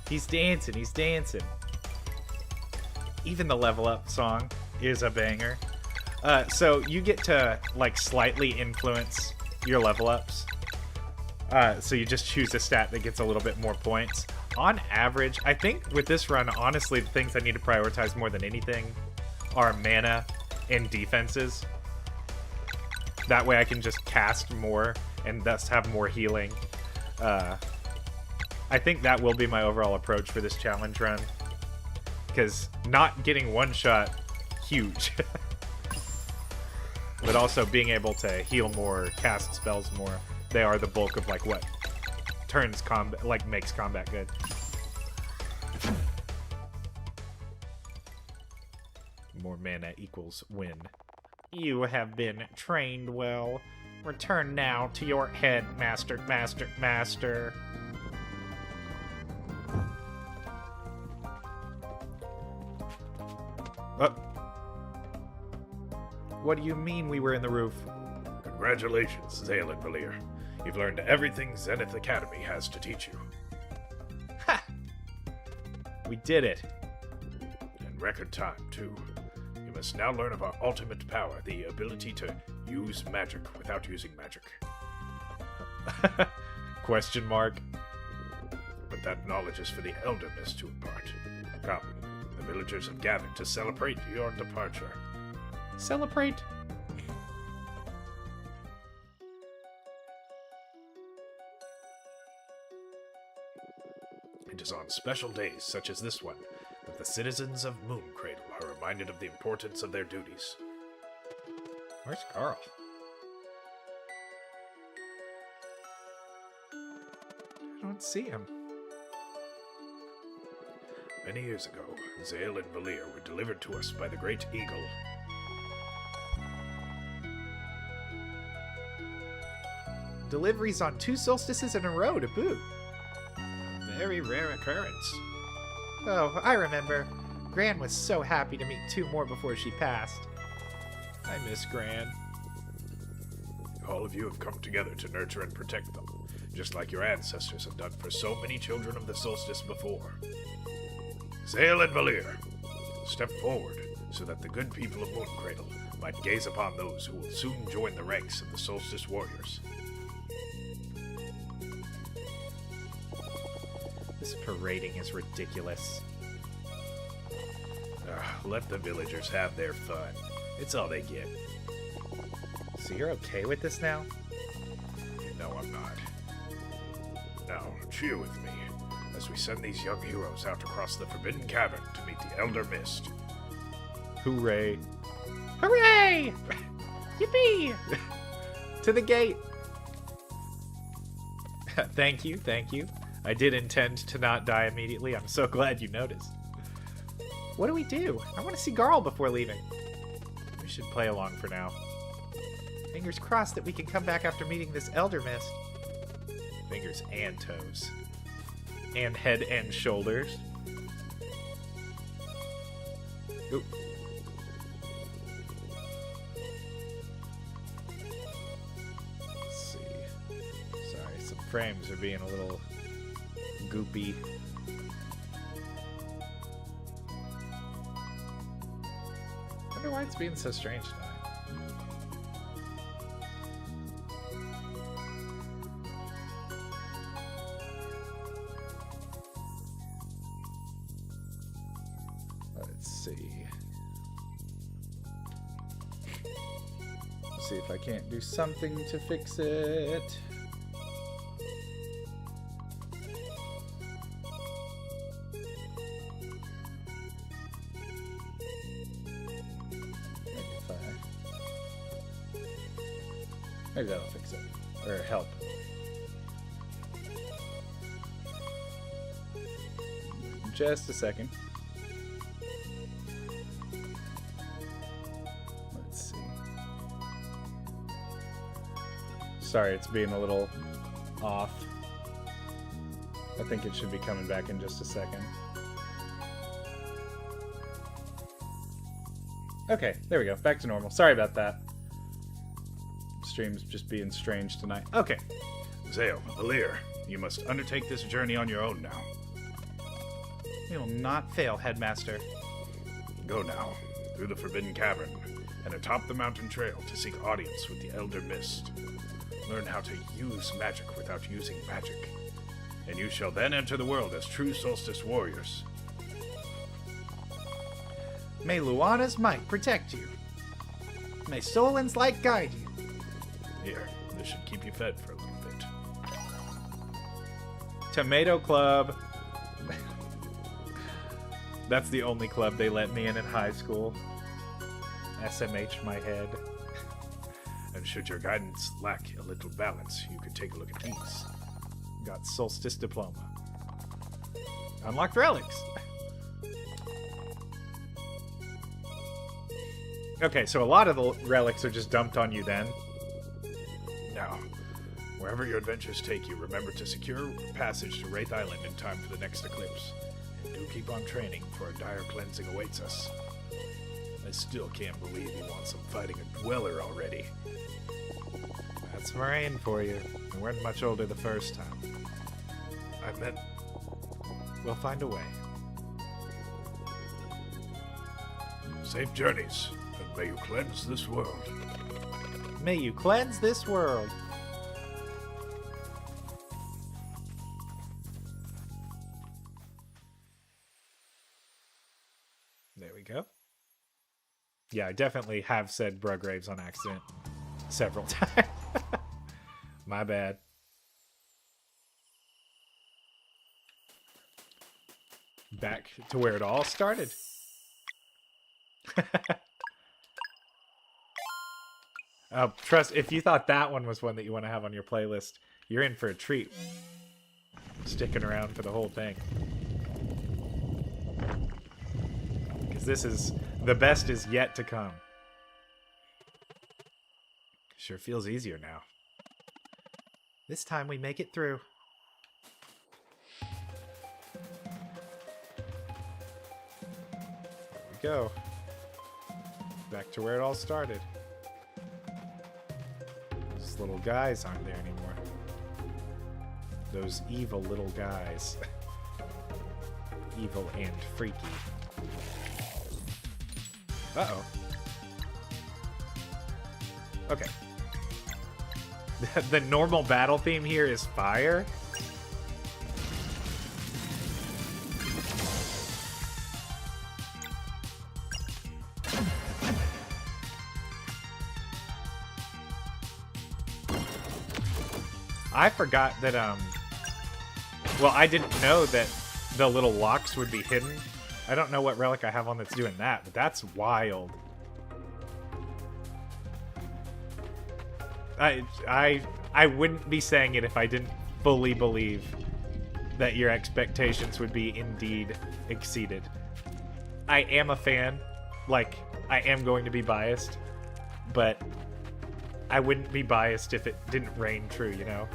He's dancing, he's dancing. Even the level up song is a banger. So you get to like slightly influence your level ups. So you just choose a stat that gets a little bit more points. On average, I think with this run, honestly, the things I need to prioritize more than anything our mana and defenses. That way I can just cast more and thus have more healing. I think that will be my overall approach for this challenge run. Because not getting one shot, huge. But also being able to heal more, cast spells more. They are the bulk of like what turns combat, like makes combat good. More mana equals win. You have been trained well. Return now to your head, master. What do you mean we were in the roof? Congratulations, Zale and Valir. You've learned everything Zenith Academy has to teach you. Ha! We did it. In record time, too. You must now learn of our ultimate power, the ability to use magic without using magic. Question mark. But that knowledge is for the Elder Mist to impart. Come, the villagers have gathered to celebrate your departure. Celebrate. It is on special days such as this one that the citizens of Mooncradle are reminded of the importance of their duties. Where's Carl? I don't see him. Many years ago, Zale and Valir were delivered to us by the Great Eagle. Deliveries on 2 solstices in a row to boot. A very rare occurrence. Oh, I remember. Gran was so happy to meet 2 more before she passed. I miss Gran. All of you have come together to nurture and protect them, just like your ancestors have done for so many children of the solstice before. Zale and Valir, step forward so that the good people of Mooncradle might gaze upon those who will soon join the ranks of the solstice warriors. This parading is ridiculous. Let the villagers have their fun. It's all they get. So you're okay with this now? No, I'm not. Now, cheer with me as we send these young heroes out across the Forbidden Cavern to meet the Elder Mist. Hooray. Hooray! Yippee! To the gate. Thank you. I did intend to not die immediately. I'm so glad you noticed. What do we do? I want to see Garl before leaving. We should play along for now. Fingers crossed that we can come back after meeting this Elder Mist. Fingers and toes. And head and shoulders. Oop. Let's see. Sorry, some frames are being a little goopy. I wonder why it's being so strange tonight. Let's see. Let's see if I can't do something to fix it. Maybe that'll fix it. Or help. Just a second. Let's see. Sorry, it's being a little off. I think it should be coming back in just a second. Okay, there we go. Back to normal. Sorry about that. Stream's just being strange tonight. Okay. Zale, Valir, you must undertake this journey on your own now. We will not fail, Headmaster. Go now, through the Forbidden Cavern, and atop the mountain trail to seek audience with the Elder Mist. Learn how to use magic without using magic, and you shall then enter the world as true solstice warriors. May Luana's might protect you. May Solin's light guide you. Here, this should keep you fed for a little bit. Tomato Club. That's the only club they let me in high school. SMH my head. And should your guidance lack a little balance, you could take a look at these. Got Solstice Diploma. Unlocked relics. Okay, so a lot of the relics are just dumped on you then. Now, wherever your adventures take you, remember to secure passage to Wraith Island in time for the next eclipse. And do keep on training, for a dire cleansing awaits us. I still can't believe he wants some fighting a dweller already. That's Moraine for you. We weren't much older the first time. I meant, We'll find a way. safe journeys, and may you cleanse this world. May you cleanse this world. There we go. Yeah, I definitely have said Brugraves on accident several times. My bad. Back to where it all started. Oh, trust, if you thought that one was one that you want to have on your playlist, you're in for a treat. Sticking around for the whole thing. Because this is, the best is yet to come. Sure feels easier now. This time we make it through. There we go. Back to where it all started. Those little guys aren't there anymore. Those evil little guys. Evil and freaky. Uh-oh. Okay. The normal battle theme here is fire. I forgot that, well, I didn't know that the little locks would be hidden. I don't know what relic I have on that's doing that, but that's wild. I wouldn't be saying it if I didn't fully believe that your expectations would be indeed exceeded. I am a fan. Like, I am going to be biased, but I wouldn't be biased if it didn't reign true, you know?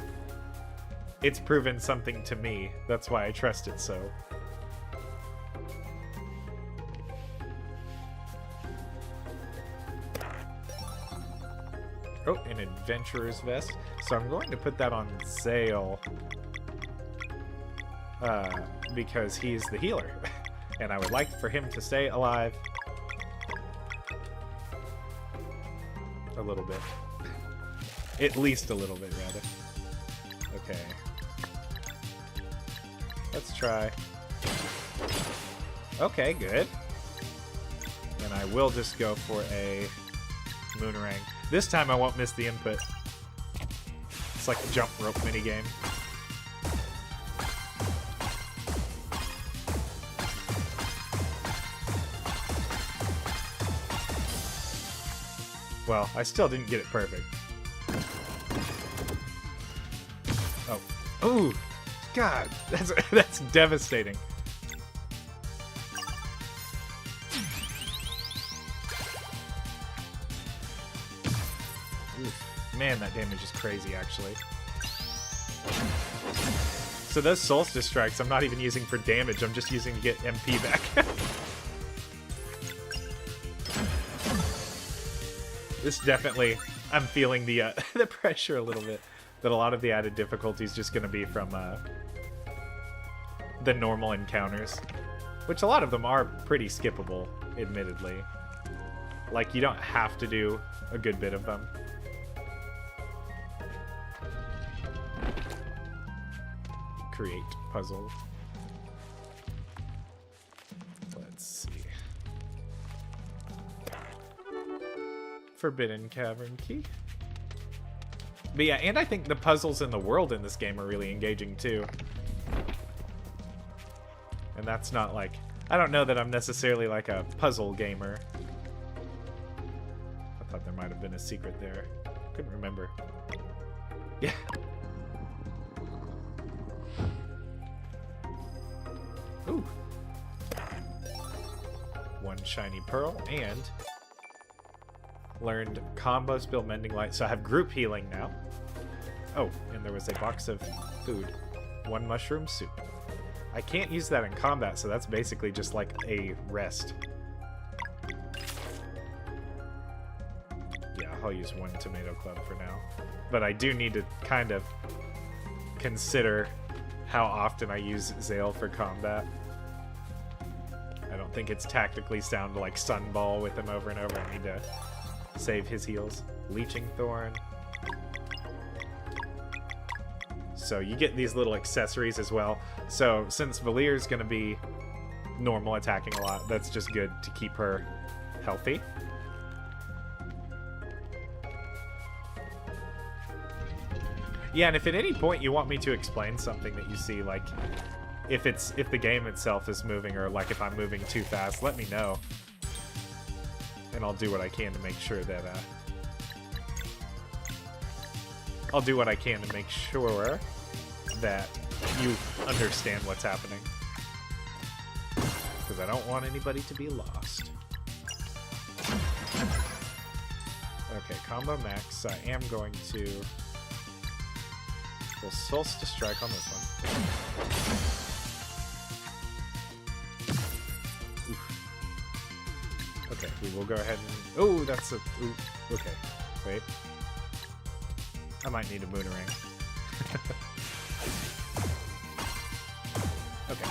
It's proven something to me. That's why I trust it so. Oh, an adventurer's vest. So I'm going to put that on sale. Because he's the healer. And I would like for him to stay alive. A little bit. At least a little bit, rather. Okay. Let's try. Okay, good. And I will just go for a Moonerang. This time I won't miss the input. It's like a jump rope minigame. Well, I still didn't get it perfect. Oh. Ooh! God, that's devastating. Oof. Man, that damage is crazy, actually. So those Solstice Strikes, I'm not even using for damage, I'm just using to get MP back. This definitely, I'm feeling the the pressure a little bit. That a lot of the added difficulty is just going to be from the normal encounters. Which a lot of them are pretty skippable, admittedly. Like, you don't have to do a good bit of them. Create puzzle. Let's see. Forbidden Cavern key. But yeah, and I think the puzzles in the world in this game are really engaging too. And that's not like... I don't know that I'm necessarily like a puzzle gamer. I thought there might have been a secret there. Couldn't remember. Yeah. Ooh. One shiny pearl and learned combo spill mending light. So I have group healing now. Oh, and there was a box of food. One mushroom soup. I can't use that in combat, so that's basically just like a rest. Yeah, I'll use one tomato club for now. But I do need to kind of consider how often I use Zale for combat. I don't think it's tactically sound to like Sunball with him over and over. I need to save his heals. Leeching Thorn. So you get these little accessories as well. So since Valir's going to be normal attacking a lot, that's just good to keep her healthy. Yeah, and if at any point you want me to explain something that you see, like if the game itself is moving, or like if I'm moving too fast, let me know. And I'll do what I can to make sure that that you understand what's happening. Because I don't want anybody to be lost. Okay, combo max. I am going to... We'll Solstice Strike on this one. Oof. Okay, we will go ahead and... Oh, that's a... Ooh, okay, wait. I might need a Moonerang. Okay.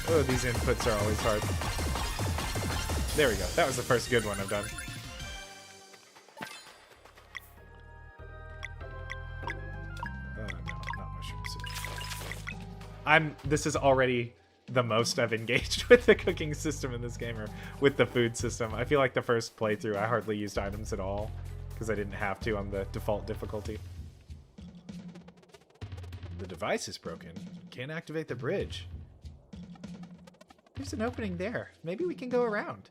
Oh, these inputs are always hard. There we go. That was the first good one I've done. No, not mushroom soup. This is already the most I've engaged with the cooking system in this game, or with the food system. I feel like the first playthrough I hardly used items at all, because I didn't have to on the default difficulty. The device is broken. Can't activate the bridge. There's an opening there. Maybe we can go around.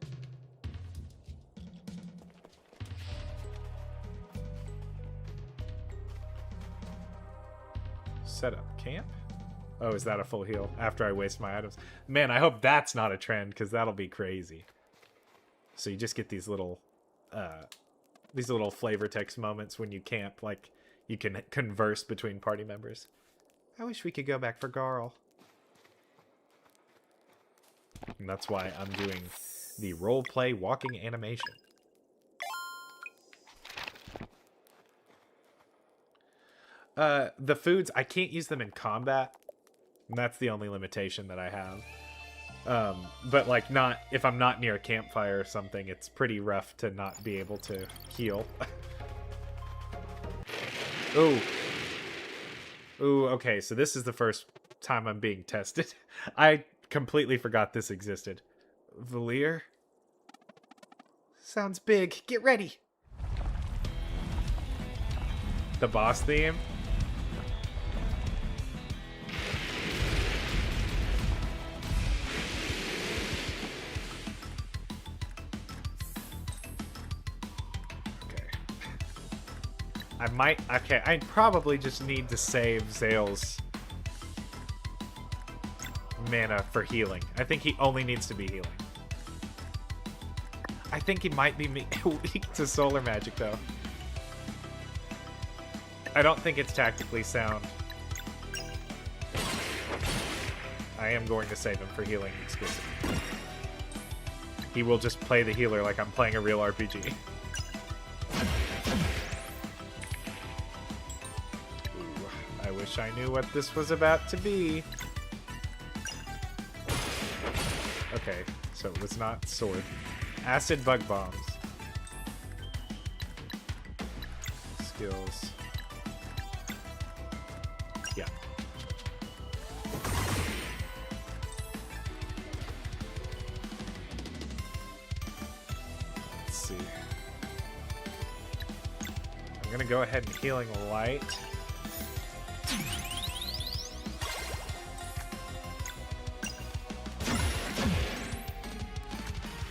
Set up camp. Oh, is that a full heal after I waste my items? Man, I hope that's not a trend, because that'll be crazy. So you just get these little flavor text moments when you camp, like you can converse between party members. I wish we could go back for Garl. And that's why I'm doing the roleplay walking animation. The foods, I can't use them in combat. And that's the only limitation that I have. But like if I'm not near a campfire or something, it's pretty rough to not be able to heal. Ooh. Ooh, okay, so this is the first time I'm being tested. I completely forgot this existed. Valir? Sounds big. Get ready. The boss theme? I probably just need to save Zale's mana for healing. I think he only needs to be healing. I think he might be weak to solar magic, though. I don't think it's tactically sound. I am going to save him for healing exclusively. He will just play the healer like I'm playing a real RPG. I wish I knew what this was about to be. Okay, so it was not sword. Acid bug bombs. Skills. Yeah. see. I'm gonna go ahead and Healing Light.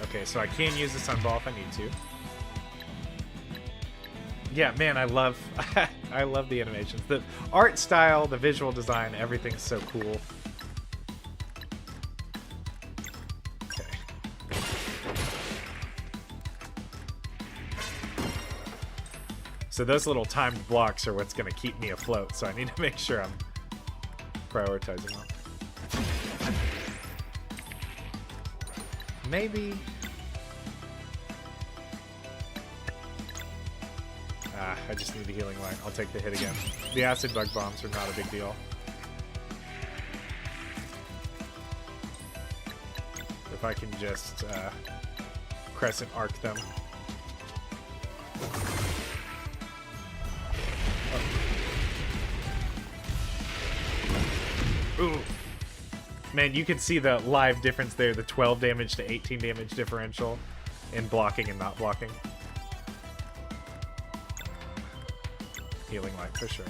Okay, so I can use this on Ball if I need to. Yeah, man, I love I love the animations. The art style, the visual design, everything's so cool. Okay. So those little timed blocks are what's going to keep me afloat, so I need to make sure I'm prioritizing them. Maybe... I just need the Healing Light. I'll take the hit again. The Acid Bug Bombs are not a big deal. If I can just Crescent Arc them. Oh. Ooh. Man, you can see the live difference there, the 12 damage to 18 damage differential in blocking and not blocking. Healing Light for sure.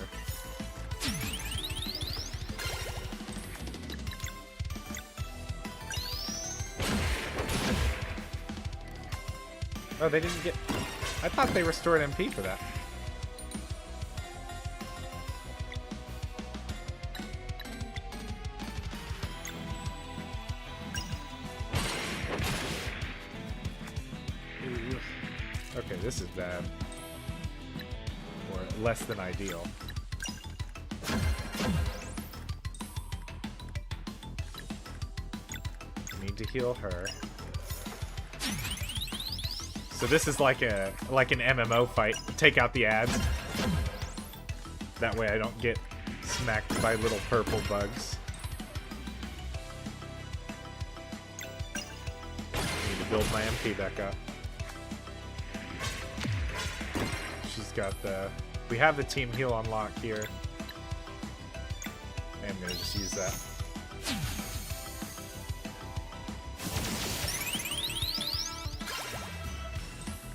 Oh, they didn't get... I thought they restored MP for that. Ooh. Okay, this is bad. Or less than ideal. Need to heal her. So this is like an MMO fight. Take out the ads. That way I don't get smacked by little purple bugs. Need to build my MP back up. She's got the... We have the team heal on lock here. I'm gonna just use that.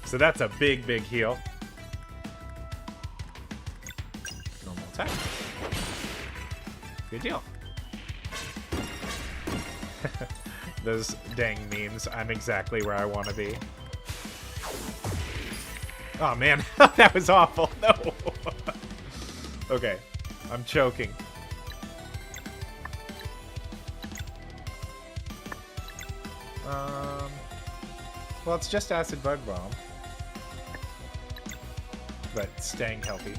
So that's a big, big heal. Normal attack. Good deal. Those dang memes. I'm exactly where I want to be. Oh man, that was awful. No. Okay, I'm choking. Well, it's just Acid Bug Bomb. But staying healthy.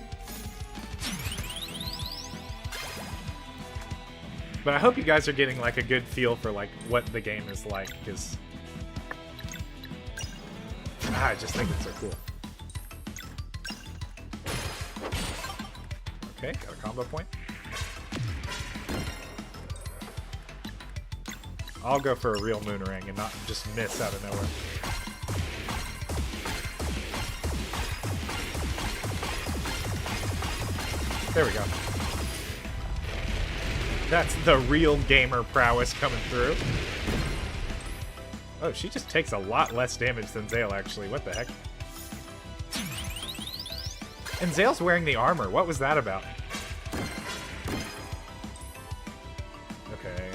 But I hope you guys are getting like a good feel for like what the game is like, because I just think it's so cool. Okay, got a combo point. I'll go for a real moon ring and not just miss out of nowhere. There we go. That's the real gamer prowess coming through. Oh, she just takes a lot less damage than Zale, actually. What the heck? And Zale's wearing the armor. What was that about? Okay.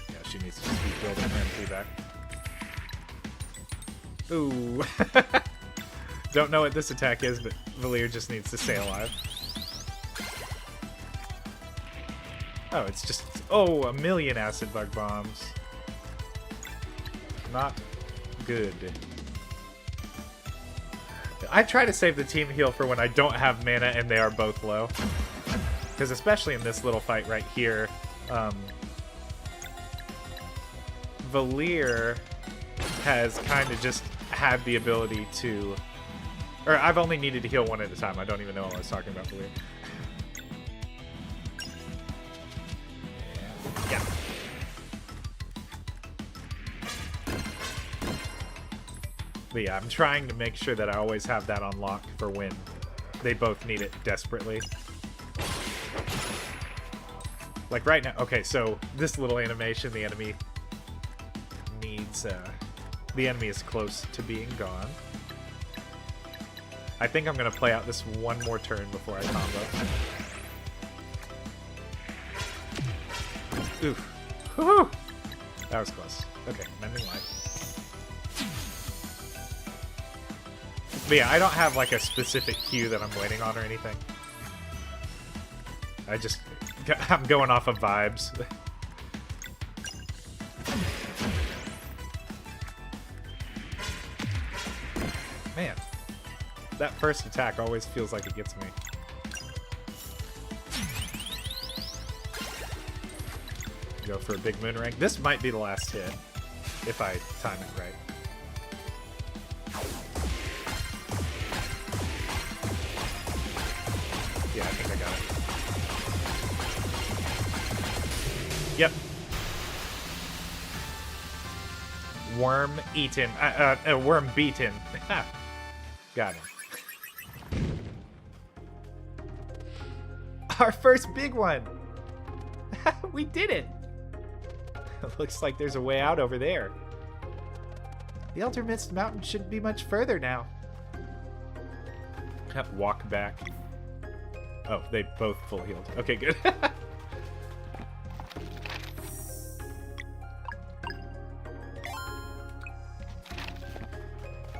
Yeah, she needs to just keep building her MP back. Ooh. Don't know what this attack is, but Valir just needs to stay alive. Oh, it's just... Oh, a million Acid Bug Bombs. Not good. I try to save the team heal for when I don't have mana and they are both low. Because especially in this little fight right here, Valir has kind of just had the ability to... Or I've only needed to heal one at a time. I don't even know what I was talking about, Valir. Yeah. But yeah, I'm trying to make sure that I always have that on lock for when they both need it desperately. Like right now, okay, so this little animation, the enemy needs the enemy is close to being gone. I think I'm going to play out this one more turn before I combo. Oof. Woohoo! That was close. Okay, mending life. But yeah, I don't have like a specific cue that I'm waiting on or anything. I'm going off of vibes. Man, that first attack always feels like it gets me. Go for a big moon rank. This might be the last hit, if I time it right. Yeah, I think I got it. Yep. Worm eaten. Worm beaten. Got him. Our first big one. We did it. Looks like there's a way out over there. The Elder Mist Mountain shouldn't be much further now. Walk back. Oh, they both full healed. Okay, good.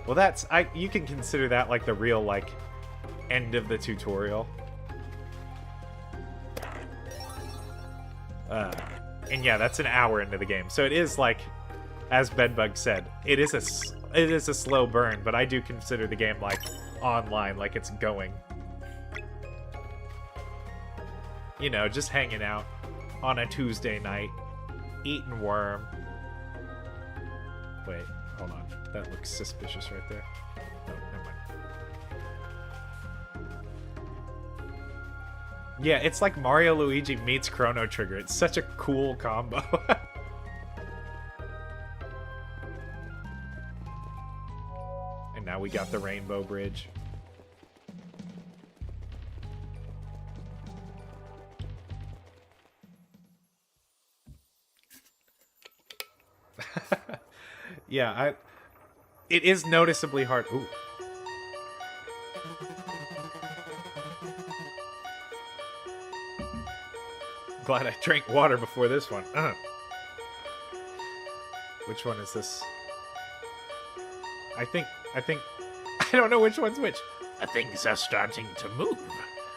Well, you can consider that like the real like end of the tutorial. And yeah, that's an hour into the game. So it is like, as Bedbug said, it is a slow burn, but I do consider the game like online, like it's going. You know, just hanging out on a Tuesday night, eating worm. Wait, hold on. That looks suspicious right there. Oh, never mind. Yeah, it's like Mario Luigi meets Chrono Trigger. It's such a cool combo. And now we got the Rainbow Bridge. Yeah, it is noticeably hard. Ooh. Glad I drank water before this one. Which one is this? I think I don't know which one's which. Things are starting to move.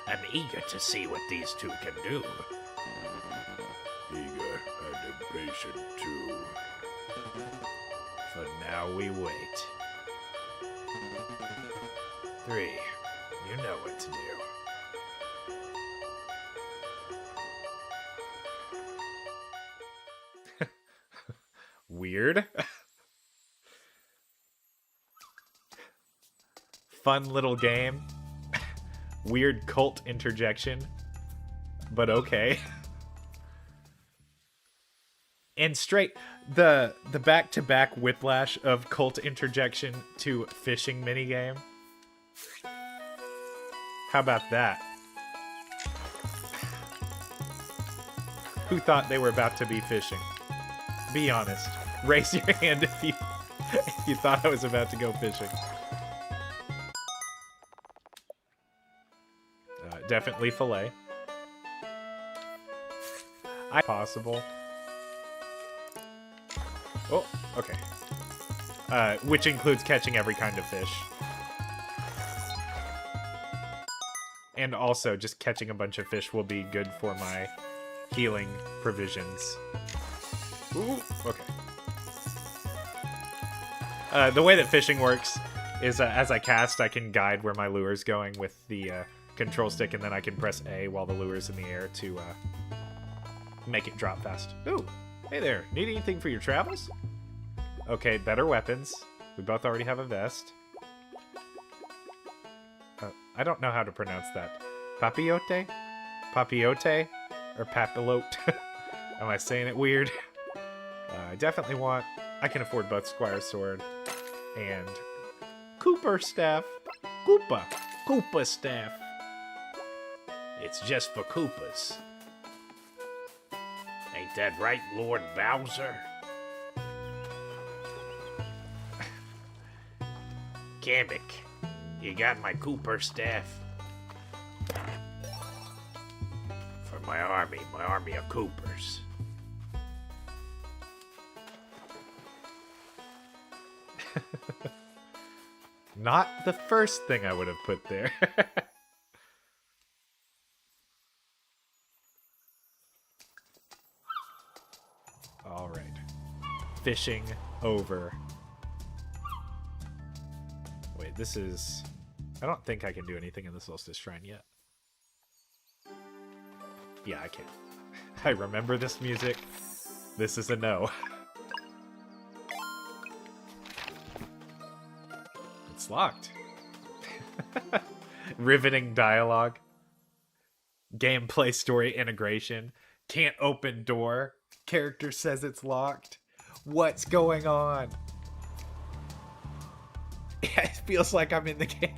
I'm eager to see what these two can do. Eager and impatient too. For now we wait. 3. You know what to do. Weird. Fun little game. Weird cult interjection. But okay. And straight the back-to-back whiplash of cult interjection to fishing minigame. How about that? Who thought they were about to be fishing? Be honest. Raise your hand if you thought I was about to go fishing. Definitely fillet. Possible. Oh, okay. Which includes catching every kind of fish. And also, just catching a bunch of fish will be good for my healing provisions. Ooh, okay. The way that fishing works is as I cast, I can guide where my lure is going with the control stick, and then I can press A while the lure is in the air to make it drop fast. Ooh, hey there. Need anything for your travels? Okay, better weapons. We both already have a vest. I don't know how to pronounce that. Papillote? Papillote? Or papilote? Am I saying it weird? I definitely want... I can afford both Squire's Sword and Cooper Staff. Koopa Staff. It's just for Koopas. Ain't that right, Lord Bowser? Kamek, you got my Cooper staff? For my army of Coopers. Not the first thing I would have put there. All right. Fishing over. Wait, this is... I don't think I can do anything in the Solstice Shrine yet. Yeah, I can. I remember this music. This is a no. It's locked. Riveting dialogue. Gameplay story integration. Can't open door. Character says it's locked. What's going on? It feels like I'm in the game.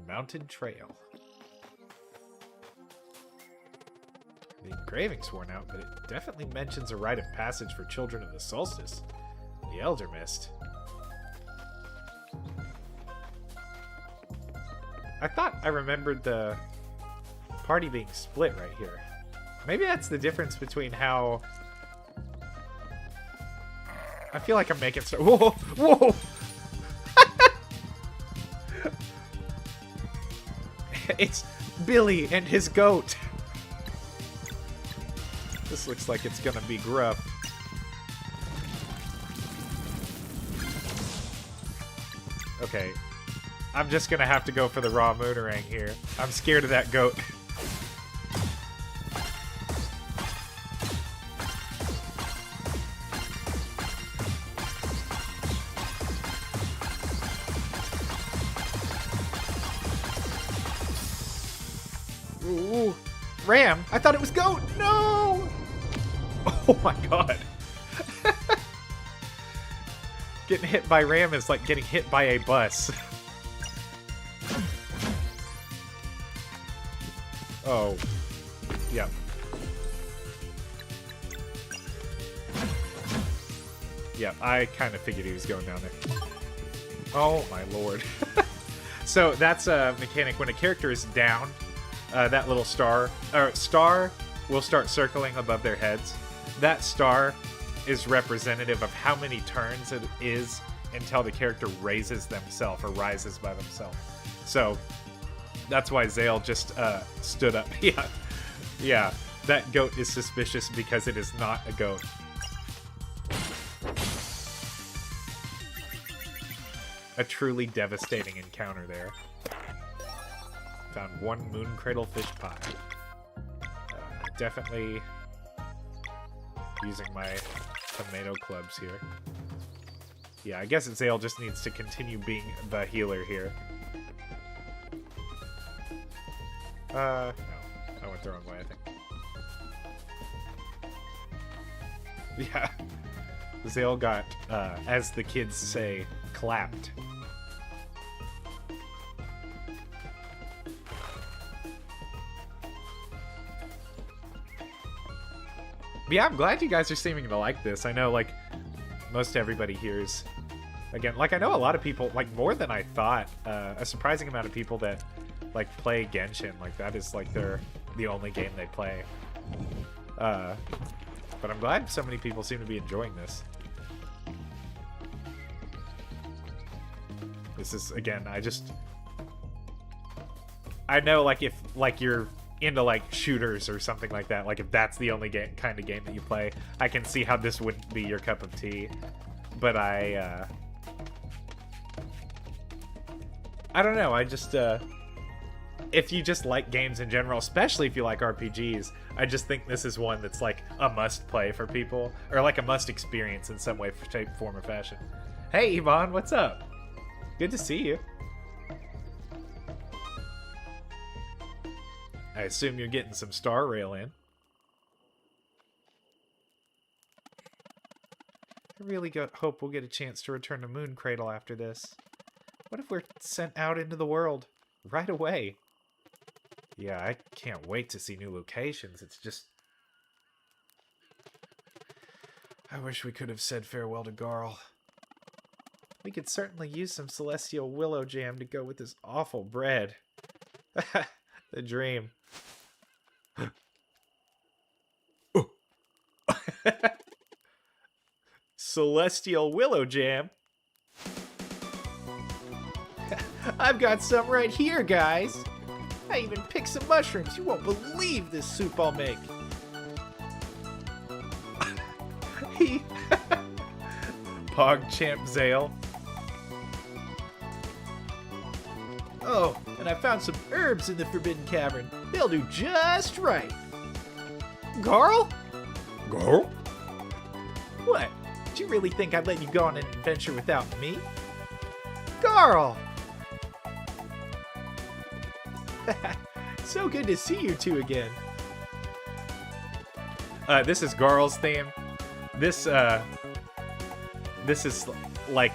Mountain Trail. The engraving's worn out, but it definitely mentions a rite of passage for children of the solstice. The Elder Mist. I thought I remembered the party being split right here. Maybe that's the difference between how... I feel like I'm making so... Whoa! Whoa! It's Billy and his goat. This looks like it's gonna be gruff. Okay. I'm just gonna have to go for the raw moonerang here. I'm scared of that goat. Ooh, ram! I thought it was goat! No! Oh my god. Getting hit by ram is like getting hit by a bus. Oh. Yeah. Yeah, I kind of figured he was going down there. Oh my lord. So that's a mechanic. When a character is down, that little star will start circling above their heads. That star is representative of how many turns it is until the character raises themselves or rises by themselves. So that's why Zale just stood up. Yeah. Yeah. That goat is suspicious because it is not a goat. A truly devastating encounter there. Found one moon cradle fish pie. Definitely using my tomato clubs here. Yeah, I guess Zale just needs to continue being the healer here. No. I went the wrong way, I think. Yeah. Zale got, as the kids say, clapped. But yeah, I'm glad you guys are seeming to like this. I know, like, most everybody here is... Again, like, I know a lot of people, like, more than I thought, a surprising amount of people that, like, play Genshin. Like, that is, like, the only game they play. But I'm glad so many people seem to be enjoying this. This is, again, I know, like, if, like, you're into, like, shooters or something like that, like, if that's the only kind of game that you play, I can see how this wouldn't be your cup of tea. But I don't know, I just, if you just like games in general, especially if you like RPGs, I just think this is one that's, like, a must-play for people, or, like, a must-experience in some way, shape, form, or fashion. Hey, Yvonne, what's up? Good to see you. I assume you're getting some Star Rail in. I really hope we'll get a chance to return to Moon Cradle after this. What if we're sent out into the world right away? Yeah, I can't wait to see new locations. It's just I wish we could have said farewell to Garl. We could certainly use some celestial willow jam to go with this awful bread. The dream. Celestial willow jam? I've got some right here, guys. I even picked some mushrooms. You won't believe this soup I'll make. PogChamp Zale. Oh, and I found some herbs in the Forbidden Cavern. They'll do just right. Garl? Garl? What? Did you really think I'd let you go on an adventure without me? Garl! So good to see you two again. This is Garl's theme. This is like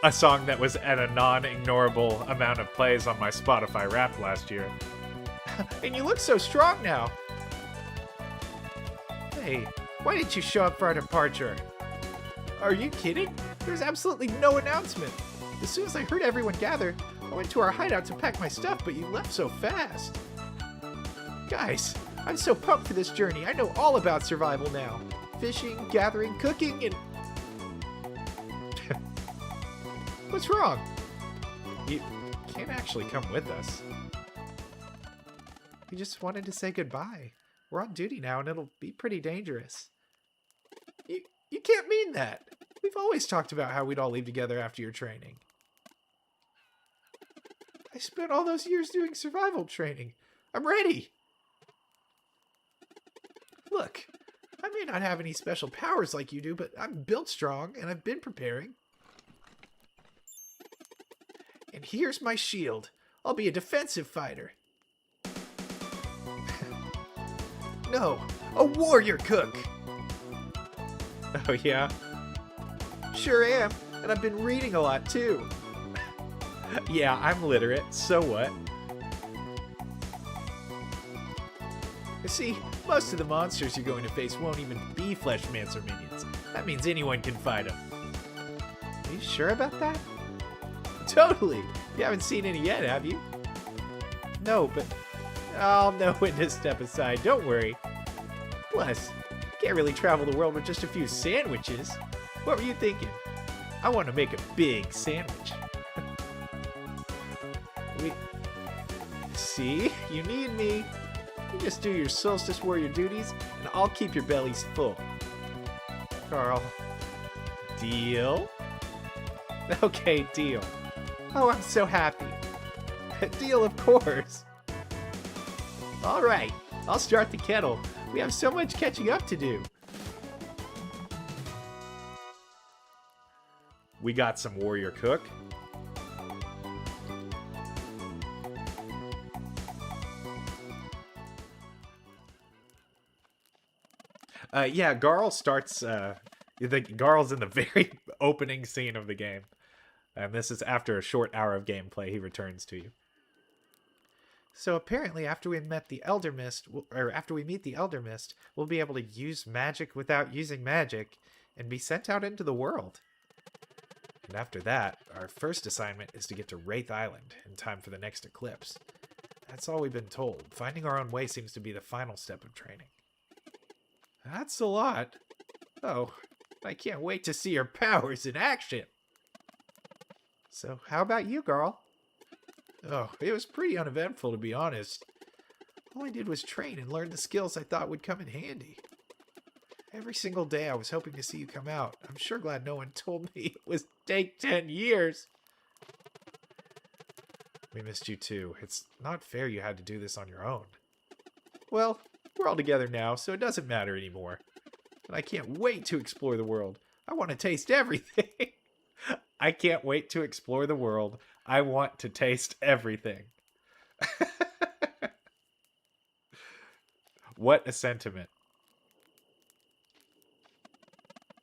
a song that was at a non-ignorable amount of plays on my Spotify Wrapped last year. And you look so strong now. Hey, why didn't you show up for our departure? Are you kidding? There's absolutely no announcement. As soon as I heard everyone gather, I went to our hideout to pack my stuff, but you left so fast. Guys, I'm so pumped for this journey. I know all about survival now. Fishing, gathering, cooking, and... What's wrong? You can't actually come with us. We just wanted to say goodbye. We're on duty now, and it'll be pretty dangerous. You can't mean that. We've always talked about how we'd all leave together after your training. I spent all those years doing survival training. I'm ready. Look, I may not have any special powers like you do, but I'm built strong, and I've been preparing. And here's my shield. I'll be a defensive fighter. No, a warrior cook. Oh, yeah? Sure am, and I've been reading a lot too. Yeah, I'm literate. So what? You see, most of the monsters you're going to face won't even be Fleshmancer minions. That means anyone can fight them. Are you sure about that? Totally. You haven't seen any yet, have you? No, but I'll know when to step aside. Don't worry. Plus, you can't really travel the world with just a few sandwiches. What were you thinking? I want to make a big sandwich. See? You need me. You just do your solstice warrior duties, and I'll keep your bellies full. Carl. Deal? Okay, deal. Oh, I'm so happy. Deal, of course. All right, I'll start the kettle. We have so much catching up to do. We got some warrior cook. Yeah, Garl starts. Garl's in the very opening scene of the game, and this is after a short hour of gameplay. He returns to you. So apparently, after we meet the Elder Mist, we'll be able to use magic without using magic, and be sent out into the world. And after that, our first assignment is to get to Wraith Island in time for the next eclipse. That's all we've been told. Finding our own way seems to be the final step of training. That's a lot. Oh, I can't wait to see your powers in action. So, how about you, Garl? Oh, it was pretty uneventful, to be honest. All I did was train and learn the skills I thought would come in handy. Every single day I was hoping to see you come out. I'm sure glad no one told me it was take 10 years. We missed you too. It's not fair you had to do this on your own. Well, we're all together now, so it doesn't matter anymore. And I can't wait to explore the world. I want to taste everything. I can't wait to explore the world. I want to taste everything. What a sentiment.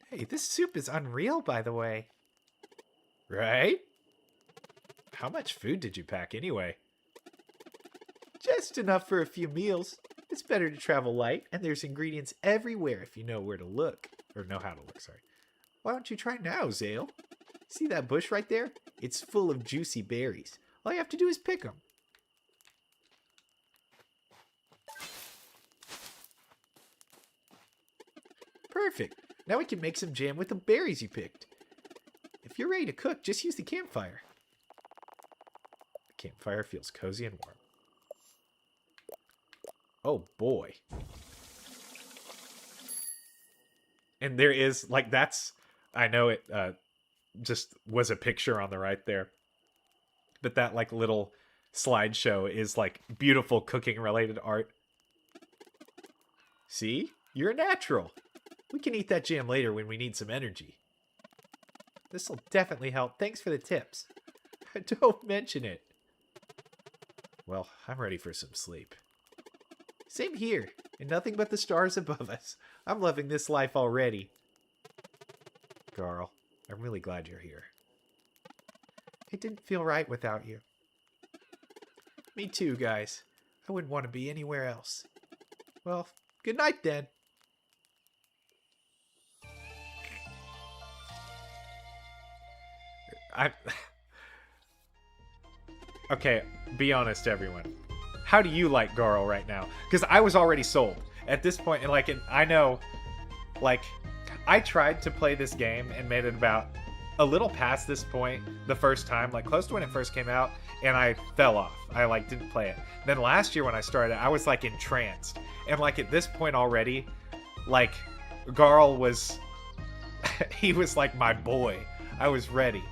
Hey, this soup is unreal, by the way. Right? How much food did you pack anyway? Just enough for a few meals. It's better to travel light, and there's ingredients everywhere if you know where to look. Or know how to look, sorry. Why don't you try now, Zale? See that bush right there? It's full of juicy berries. All you have to do is pick them. Perfect. Now we can make some jam with the berries you picked. If you're ready to cook, just use the campfire. The campfire feels cozy and warm. Oh boy. And there is, like, that's, I know it just was a picture on the right there. But that, like, little slideshow is, like, beautiful cooking related art. See? You're a natural. We can eat that jam later when we need some energy. This'll definitely help. Thanks for the tips. Don't mention it. Well, I'm ready for some sleep. Same here, and nothing but the stars above us. I'm loving this life already. Garl, I'm really glad you're here. It didn't feel right without you. Me too, guys. I wouldn't want to be anywhere else. Well, good night then. Okay, be honest, everyone. How do you like Garl right now? Because I was already sold at this point, and I know, like, I tried to play this game and made it about a little past this point the first time, like close to when it first came out, and I fell off. I like didn't play it. Then last year when I started, I was like entranced, and like at this point already, like Garl was, he was like my boy. I was ready.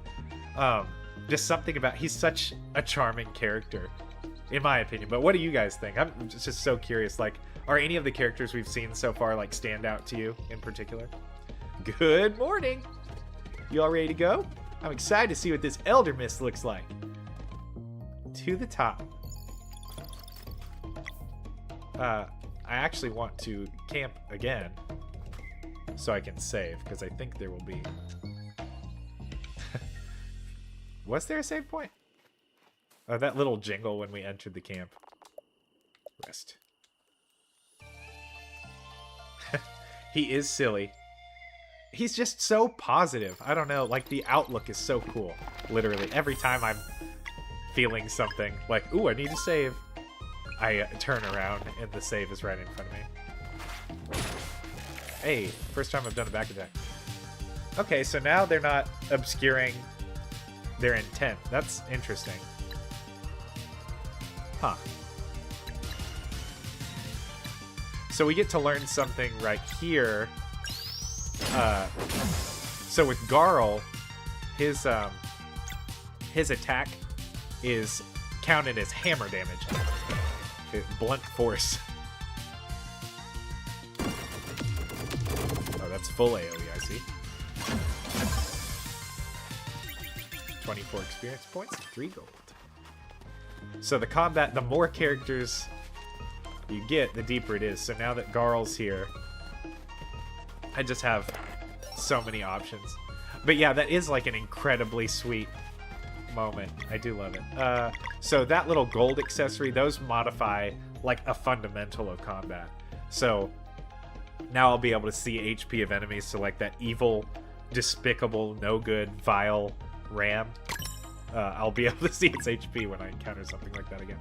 Just something about, he's such a charming character, in my opinion. But what do you guys think? I'm just so curious. Like, are any of the characters we've seen so far like stand out to you in particular? Good morning. You all ready to go? I'm excited to see what this Elder Mist looks like. To the top. I actually want to camp again so I can save, because I think there will be... Was there a save point? Oh, that little jingle when we entered the camp. Rest. He is silly. He's just so positive. I don't know, like the outlook is so cool. Literally, every time I'm feeling something like, ooh, I need to save, I turn around and the save is right in front of me. Hey, first time I've done a back attack. Okay, so now they're not obscuring their intent. That's interesting. Huh. So we get to learn something right here. So with Garl, his attack is counted as hammer damage. Blunt force. Oh, that's full AoE, I see. 24 experience points, 3 gold. So the combat, the more characters you get, the deeper it is. So now that Garl's here, I just have so many options. But yeah, that is like an incredibly sweet moment. I do love it. So that little gold accessory, those modify like a fundamental of combat. So now I'll be able to see HP of enemies. So like that evil, despicable, no good, vile ram. I'll be able to see its HP when I encounter something like that again.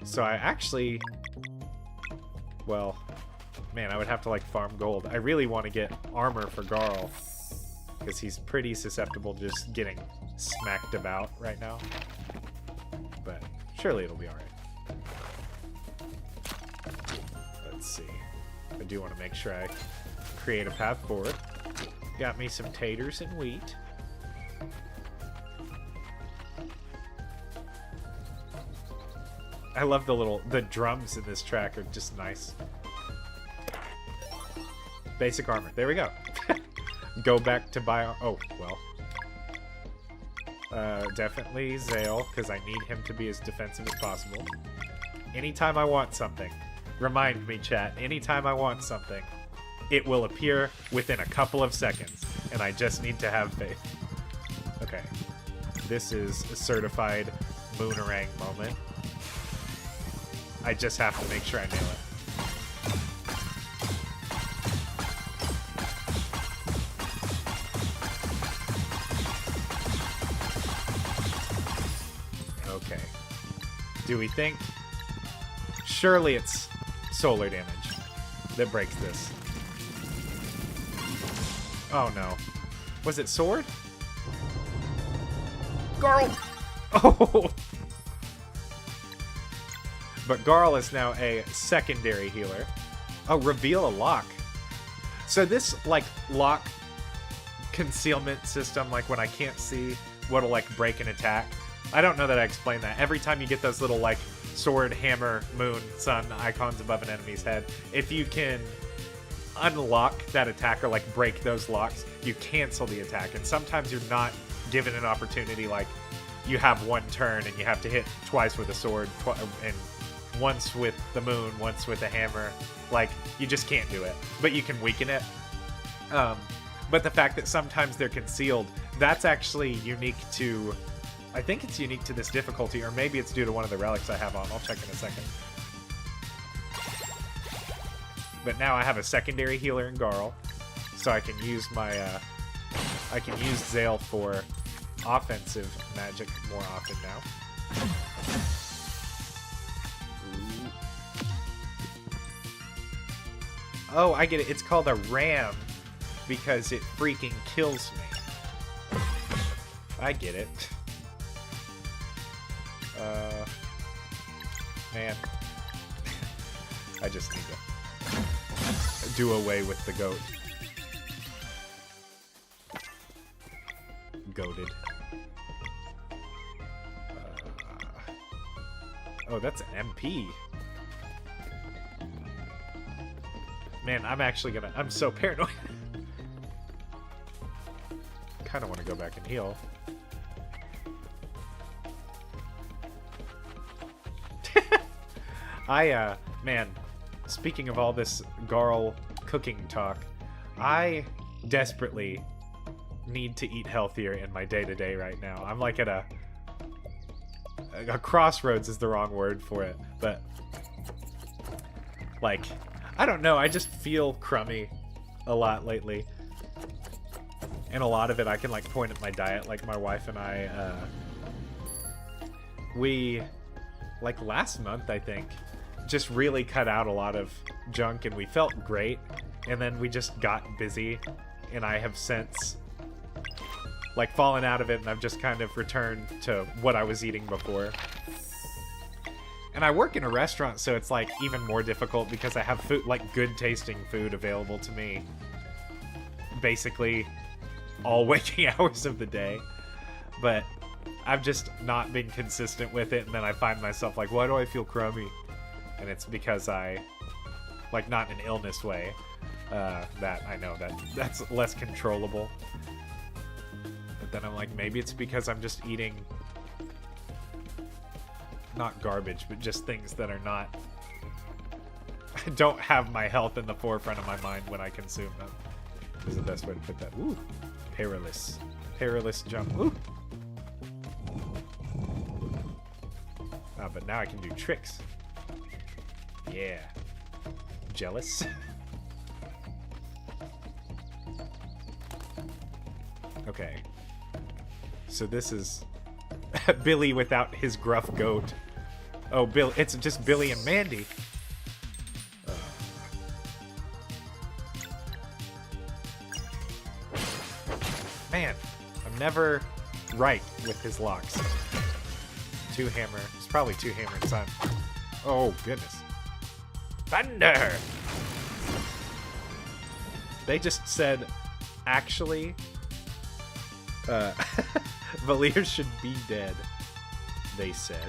So I actually, well, man, I would have to like farm gold. I really want to get armor for Garl, because he's pretty susceptible to just getting smacked about right now. But surely it'll be alright. Let's see. I do want to make sure I create a path forward. Got me some taters and wheat. I love the drums in this track are just nice. Basic armor. There we go. Go back to buy... Oh, well. Definitely Zale, because I need him to be as defensive as possible. Anytime I want something, remind me, chat, anytime I want something, it will appear within a couple of seconds, and I just need to have faith. Okay. This is a certified Moonerang moment. I just have to make sure I nail it. Do we think? Surely it's solar damage that breaks this. Oh no. Was it sword? Garl! Oh! But Garl is now a secondary healer. Oh, reveal a lock. So this, like, lock concealment system, like when I can't see what'll, like, break an attack. I don't know that I explained that. Every time you get those little, like, sword, hammer, moon, sun icons above an enemy's head, if you can unlock that attack or, like, break those locks, you cancel the attack. And sometimes you're not given an opportunity, like, you have one turn and you have to hit twice with a sword, and once with the moon, once with a hammer. Like, you just can't do it. But you can weaken it. But the fact that sometimes they're concealed, that's actually unique to... I think it's unique to this difficulty, or maybe it's due to one of the relics I have on. I'll check in a second. But now I have a secondary healer in Garl, so I can use my... I can use Zale for offensive magic more often now. Oh, I get it. It's called a ram because it freaking kills me. I get it. Man. I just need to do away with the goat. Goated. Oh, that's an MP. Man, I'm actually gonna... I'm so paranoid. Kind of want to go back and heal. Man, speaking of all this Garl cooking talk, I desperately need to eat healthier in my day-to-day right now. I'm like at a crossroads is the wrong word for it, but like, I don't know, I just feel crummy a lot lately. And a lot of it I can like point at my diet. Like my wife and I, we, like last month I think, just really cut out a lot of junk and we felt great. And then we just got busy and I have since like fallen out of it and I've just kind of returned to what I was eating before. And I work in a restaurant, so it's like even more difficult because I have food, like good tasting food available to me basically all waking hours of the day. But I've just not been consistent with it, and then I find myself like, why do I feel crummy? And it's because I, like, not in an illness way, that I know that's less controllable. But then I'm like, maybe it's because I'm just eating not garbage, but just things that are not, don't have my health in the forefront of my mind when I consume them. Is the best way to put that. Ooh, perilous jump. Ooh. But now I can do tricks. Yeah. Jealous. Okay. So this is Billy without his gruff goat. Oh, Bill! It's just Billy and Mandy. Man, I'm never right with his locks. Two hammer. It's probably two hammer and sun. Oh goodness! Thunder! They just said, actually, Valir should be dead. They said.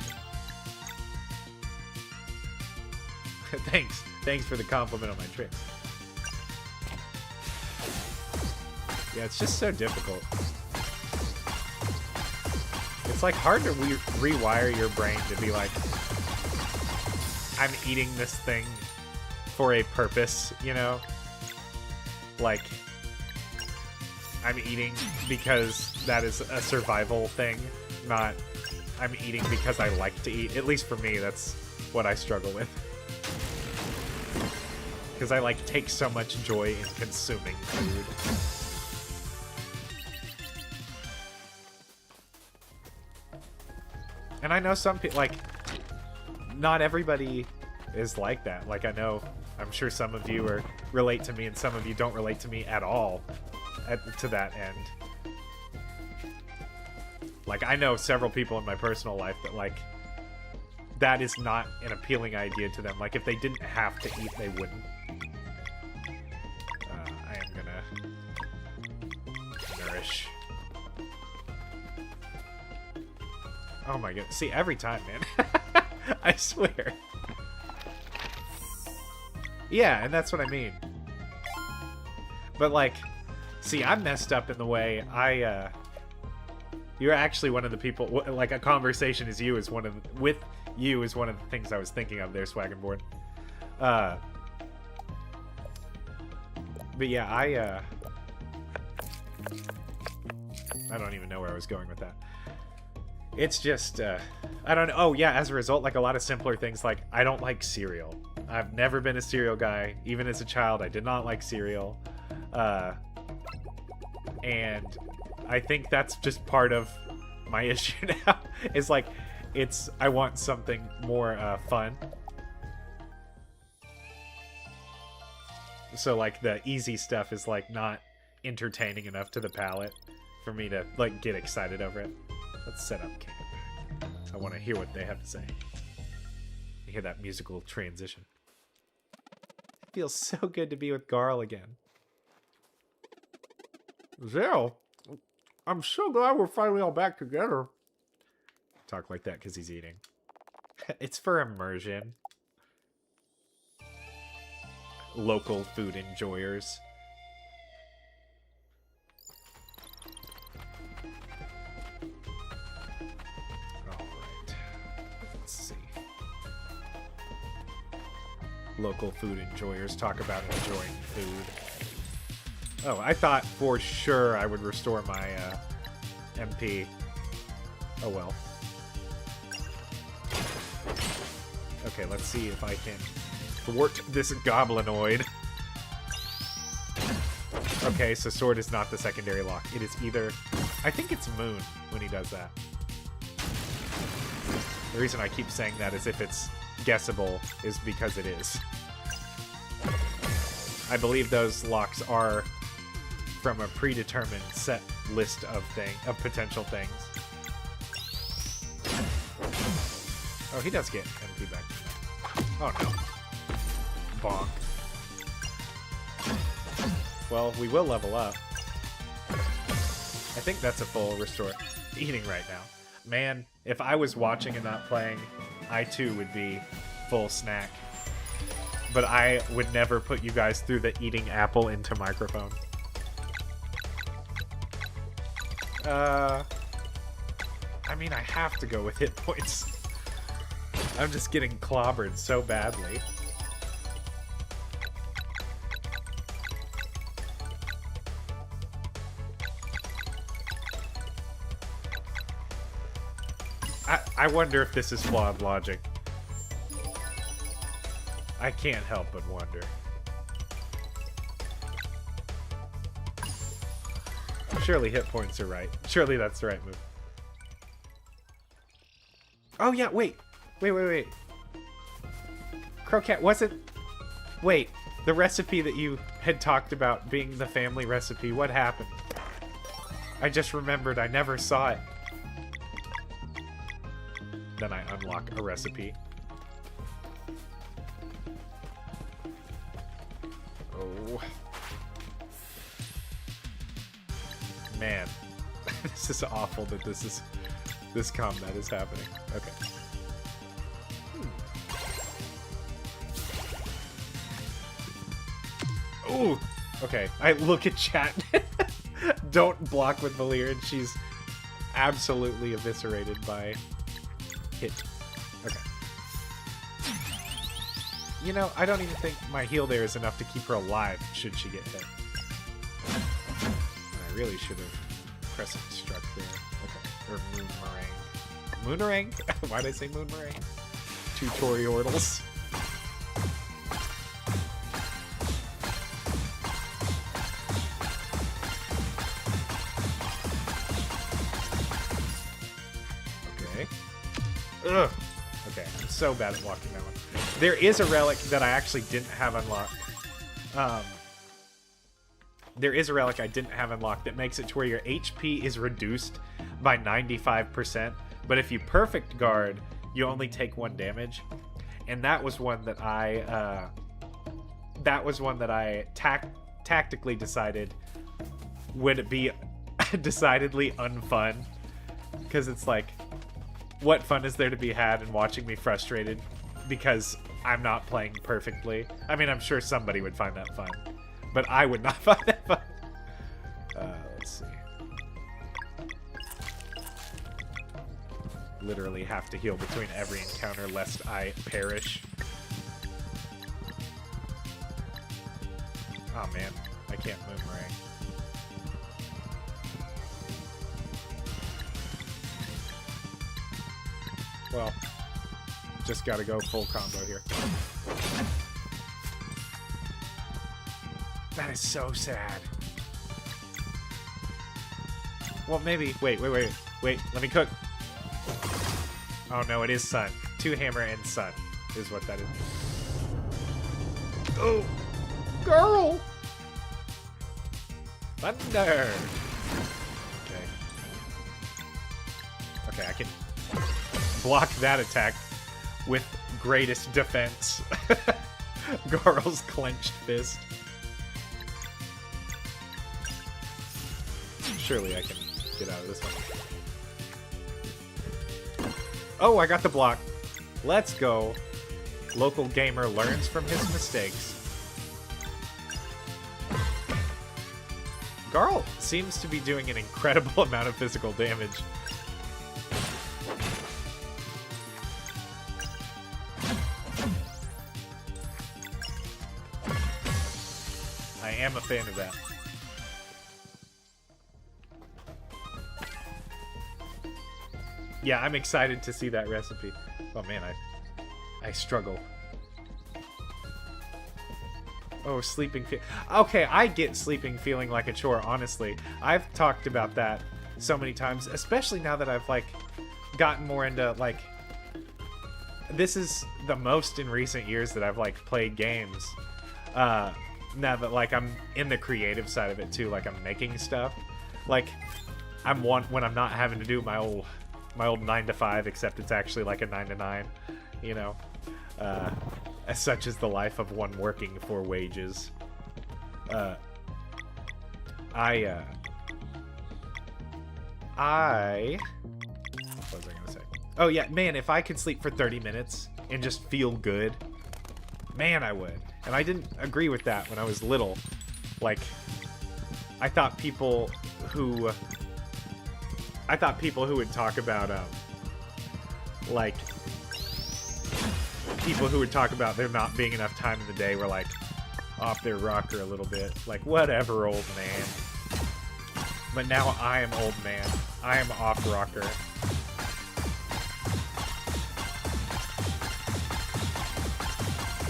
Thanks for the compliment on my tricks. Yeah, it's just so difficult. It's like hard to rewire your brain to be like, I'm eating this thing for a purpose, you know? Like, I'm eating because that is a survival thing, not I'm eating because I like to eat. At least for me, that's what I struggle with. Because I like take so much joy in consuming food. And I know some people, like, not everybody is like that. Like, I know, I'm sure some of you relate to me, and some of you don't relate to me at all to that end. Like, I know several people in my personal life that, like, that is not an appealing idea to them. Like, if they didn't have to eat, they wouldn't. I am gonna nourish. Oh my god. See, every time, man. I swear. Yeah, and that's what I mean. But, like, see, I'm messed up in the way you're actually one of the people, like, a conversation with you is one of the things I was thinking of there, Swaggenborn. But yeah, I don't even know where I was going with that. It's just, I don't know. Oh, yeah, as a result, like, a lot of simpler things, like, I don't like cereal. I've never been a cereal guy. Even as a child, I did not like cereal. And I think that's just part of my issue now. Is, like, I want something more fun. So, like, the easy stuff is, like, not entertaining enough to the palate for me to, like, get excited over it. Let's set up camp. I want to hear what they have to say. You hear that musical transition. It feels so good to be with Garl again. Zero, I'm so glad we're finally all back together. Talk like that because he's eating. It's for immersion. Local food enjoyers. Alright. Let's see. Local food enjoyers talk about enjoying food. Oh, I thought for sure I would restore my MP. Oh well. Okay, let's see if I can thwart this goblinoid. Okay, so sword is not the secondary lock. It is either... I think it's moon when he does that. The reason I keep saying that is if it's guessable is because it is. I believe those locks are from a predetermined set list of potential things. Oh, he does get MP back. Oh no. Bonk. Well, we will level up. I think that's a full restore. Eating right now. Man, if I was watching and not playing, I too would be full snack. But I would never put you guys through the eating apple into microphone. I mean, I have to go with hit points. I'm just getting clobbered so badly. I wonder if this is flawed logic. I can't help but wonder. Surely hit points are right. Surely that's the right move. Oh yeah, wait. Wait. Crocat wasn't... Wait, the recipe that you had talked about being the family recipe, what happened? I just remembered I never saw it. Then I unlock a recipe. Oh. Man. This is awful that this combat is happening. Okay. Ooh! Okay, I look at chat. Don't block with Valir, and she's absolutely eviscerated by hit. Okay. You know, I don't even think my heal there is enough to keep her alive should she get hit. I really should have crescent struck there. Okay. Or moon meringue. Moonerang? Why'd I say moon meringue? Tutorials. Okay. Ugh. Okay, I'm so bad at walking that one. There is a relic that I actually didn't have unlocked. There is a relic I didn't have unlocked that makes it to where your HP is reduced by 95%, but if you perfect guard, you only take 1 damage. And that was one that I tactically decided would be decidedly unfun, because it's like, what fun is there to be had in watching me frustrated because I'm not playing perfectly? I mean, I'm sure somebody would find that fun, but I would not find that fun. Let's see. Literally have to heal between every encounter lest I perish. Oh man, I can't boomerang. Well, just gotta go full combo here. That is so sad. Well, maybe. Wait. Let me cook. Oh no, it is sun. 2 hammer and sun is what that is. Oh, Girl! thunder. Okay, I can block that attack with greatest defense. Garl's clenched fist. Surely I can get out of this one. Oh, I got the block. Let's go. Local gamer learns from his mistakes. Garl seems to be doing an incredible amount of physical damage. I am a fan of that. Yeah, I'm excited to see that recipe. Oh man, I struggle. Oh, sleeping. Okay, I get sleeping feeling like a chore, honestly. I've talked about that so many times, especially now that I've, like, gotten more into, like... This is the most in recent years that I've, like, played games. Now that, like, I'm in the creative side of it, too. Like, I'm making stuff. Like, when I'm not having to do my old 9-to-5, except it's actually, like, a 9-to-9, you know? As such is the life of one working for wages. What was I gonna say? Oh yeah, man, if I could sleep for 30 minutes and just feel good, man, I would. And I didn't agree with that when I was little. Like, I thought people who would talk about, like, people who would talk about there not being enough time in the day were, like, off their rocker a little bit. Like, whatever, old man. But now I am old man. I am off rocker.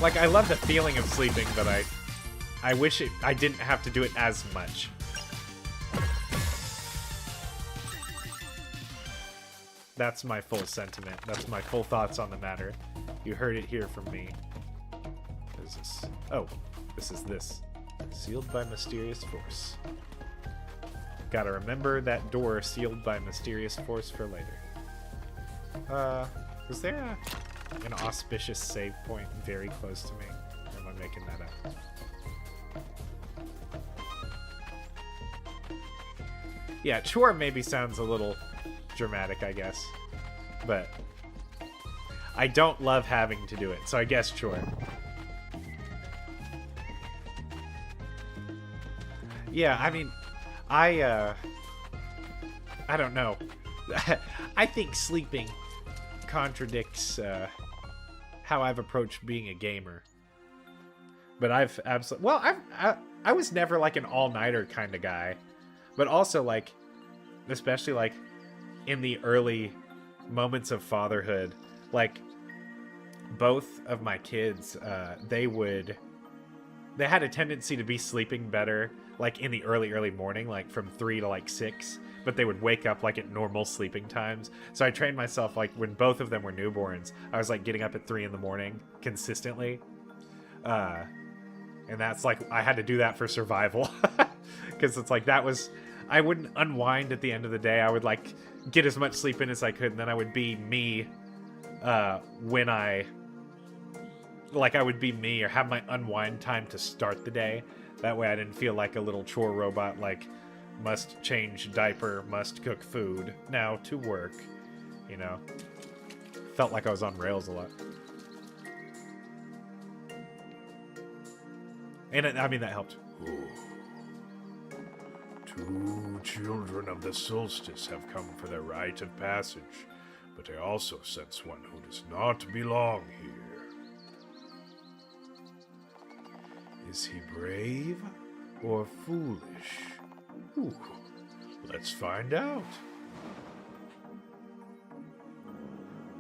Like, I love the feeling of sleeping, but I wish I didn't have to do it as much. That's my full sentiment. That's my full thoughts on the matter. You heard it here from me. What is this? Oh, this is this. Sealed by mysterious force. Gotta remember that door sealed by mysterious force for later. Was there an auspicious save point very close to me? Or am I making that up? Yeah, chore maybe sounds a little dramatic, I guess. But I don't love having to do it, so I guess chore. Yeah, I mean, I don't know. I think sleeping contradicts how I've approached being a gamer. But I've absolutely... Well, I was never like an all-nighter kind of guy. But also, like, especially, like, in the early moments of fatherhood, like, both of my kids, they had a tendency to be sleeping better, like, in the early morning, like, from 3 to, like, 6. but they would wake up like at normal sleeping times. So I trained myself like when both of them were newborns, I was like getting up at 3 in the morning consistently. And that's like, I had to do that for survival. Because it's like, I wouldn't unwind at the end of the day. I would like get as much sleep in as I could, and then I would be me when I would be me or have my unwind time to start the day. That way I didn't feel like a little chore robot, like must change diaper, must cook food, now to work, you know. Felt like I was on rails a lot. And I mean, that helped. Ooh. 2 children of the solstice have come for their rite of passage, but I also sense one who does not belong here. Is he brave or foolish? Ooh, let's find out.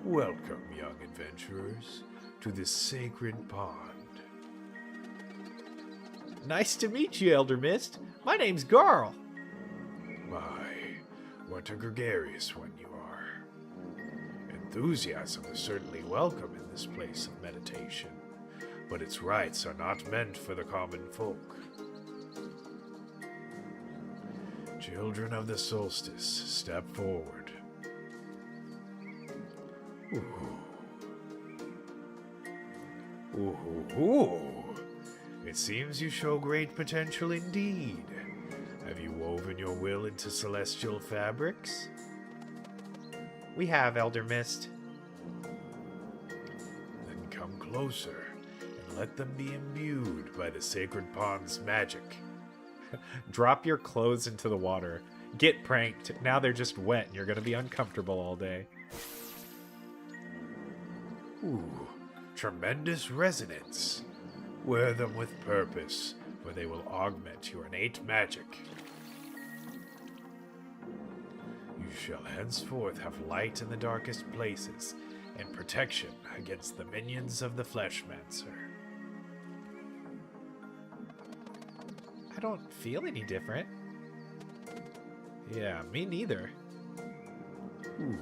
Welcome, young adventurers, to this sacred pond. Nice to meet you, Elder Mist. My name's Garl. My, what a gregarious one you are. Enthusiasm is certainly welcome in this place of meditation, but its rites are not meant for the common folk. Children of the solstice, step forward. Ooh. Ooh, ooh. It seems you show great potential indeed. Have you woven your will into celestial fabrics? We have, Elder Mist. Then come closer and let them be imbued by the sacred pond's magic. Drop your clothes into the water. Get pranked. Now they're just wet and you're going to be uncomfortable all day. Ooh, tremendous resonance. Wear them with purpose, for they will augment your innate magic. You shall henceforth have light in the darkest places, and protection against the minions of the Fleshmancer. I don't feel any different. Yeah, me neither. Ooh,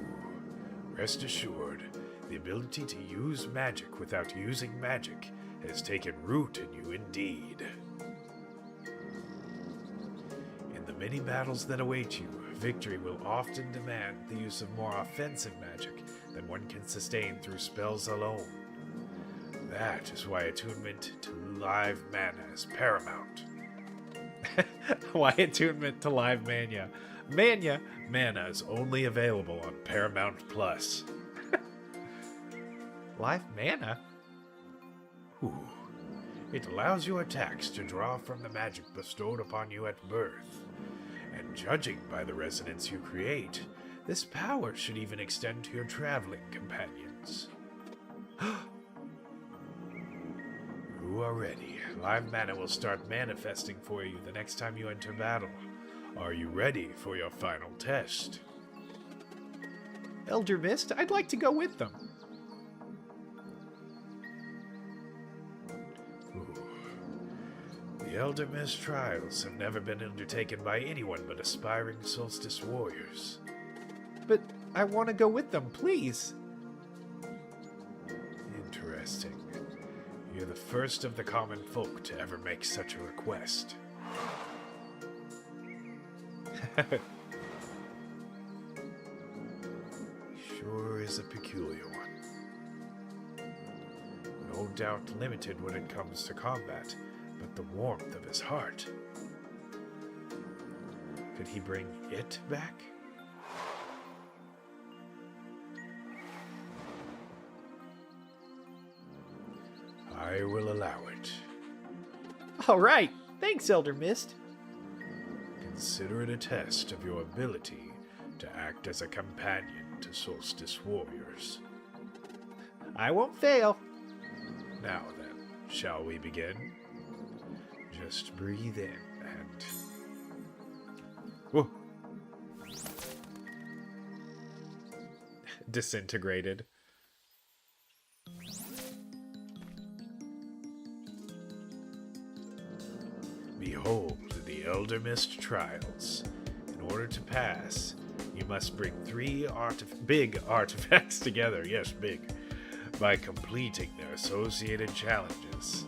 rest assured, the ability to use magic without using magic has taken root in you indeed. In the many battles that await you, victory will often demand the use of more offensive magic than one can sustain through spells alone. That is why attunement to live mana is paramount. Why attunement to live mania? Mana is only available on Paramount Plus. Live mana? Ooh. It allows your attacks to draw from the magic bestowed upon you at birth. And judging by the resonance you create, this power should even extend to your traveling companions. You are ready. Live mana will start manifesting for you the next time you enter battle. Are you ready for your final test? Elder Mist, I'd like to go with them. The Elder Mist trials have never been undertaken by anyone but aspiring Solstice warriors. But I want to go with them, please. Interesting. You're the first of the common folk to ever make such a request. Sure is a peculiar one. No doubt limited when it comes to combat, but the warmth of his heart. Could he bring it back? I will allow it. All right. Thanks, Elder Mist. Consider it a test of your ability to act as a companion to Solstice warriors. I won't fail. Now then, shall we begin? Just breathe in and... Whoa. Disintegrated. Behold the Elder Mist trials. In In order to pass, you must bring three big artifacts together. Yes, big. By completing their associated challenges.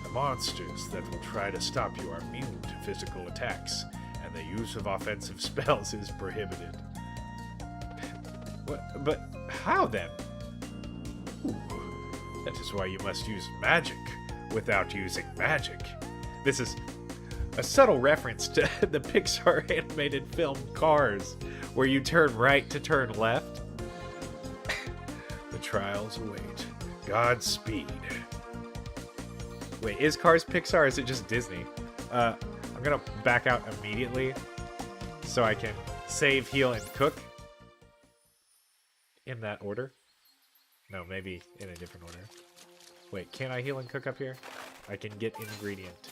The monsters that will try to stop you are immune to physical attacks, and the use of offensive spells is prohibited. What? But how then? Ooh, that is why you must use magic without using magic. This is a subtle reference to the Pixar animated film Cars, where you turn right to turn left. The trials await. Godspeed. Wait, is Cars Pixar or is it just Disney? I'm gonna back out immediately so I can save, heal, and cook in that order. No, maybe in a different order. Wait, can I heal and cook up here? I can get ingredient.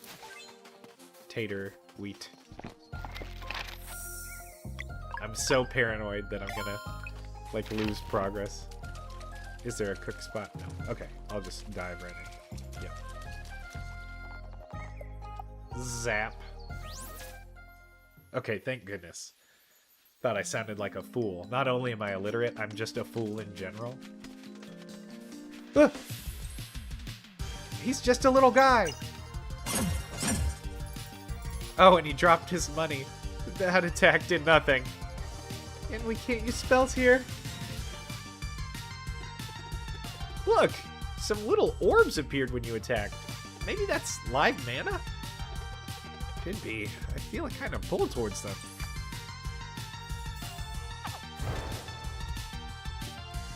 Tater, wheat. I'm so paranoid that I'm gonna, like, lose progress. Is there a cook spot? No. Okay, I'll just dive right in. Yep. Zap. Okay, thank goodness. Thought I sounded like a fool. Not only am I illiterate, I'm just a fool in general. He's just a little guy. Oh, and he dropped his money. That attack did nothing. And we can't use spells here. Look! Some little orbs appeared when you attacked. Maybe that's live mana? Could be. I feel it kind of pull towards them.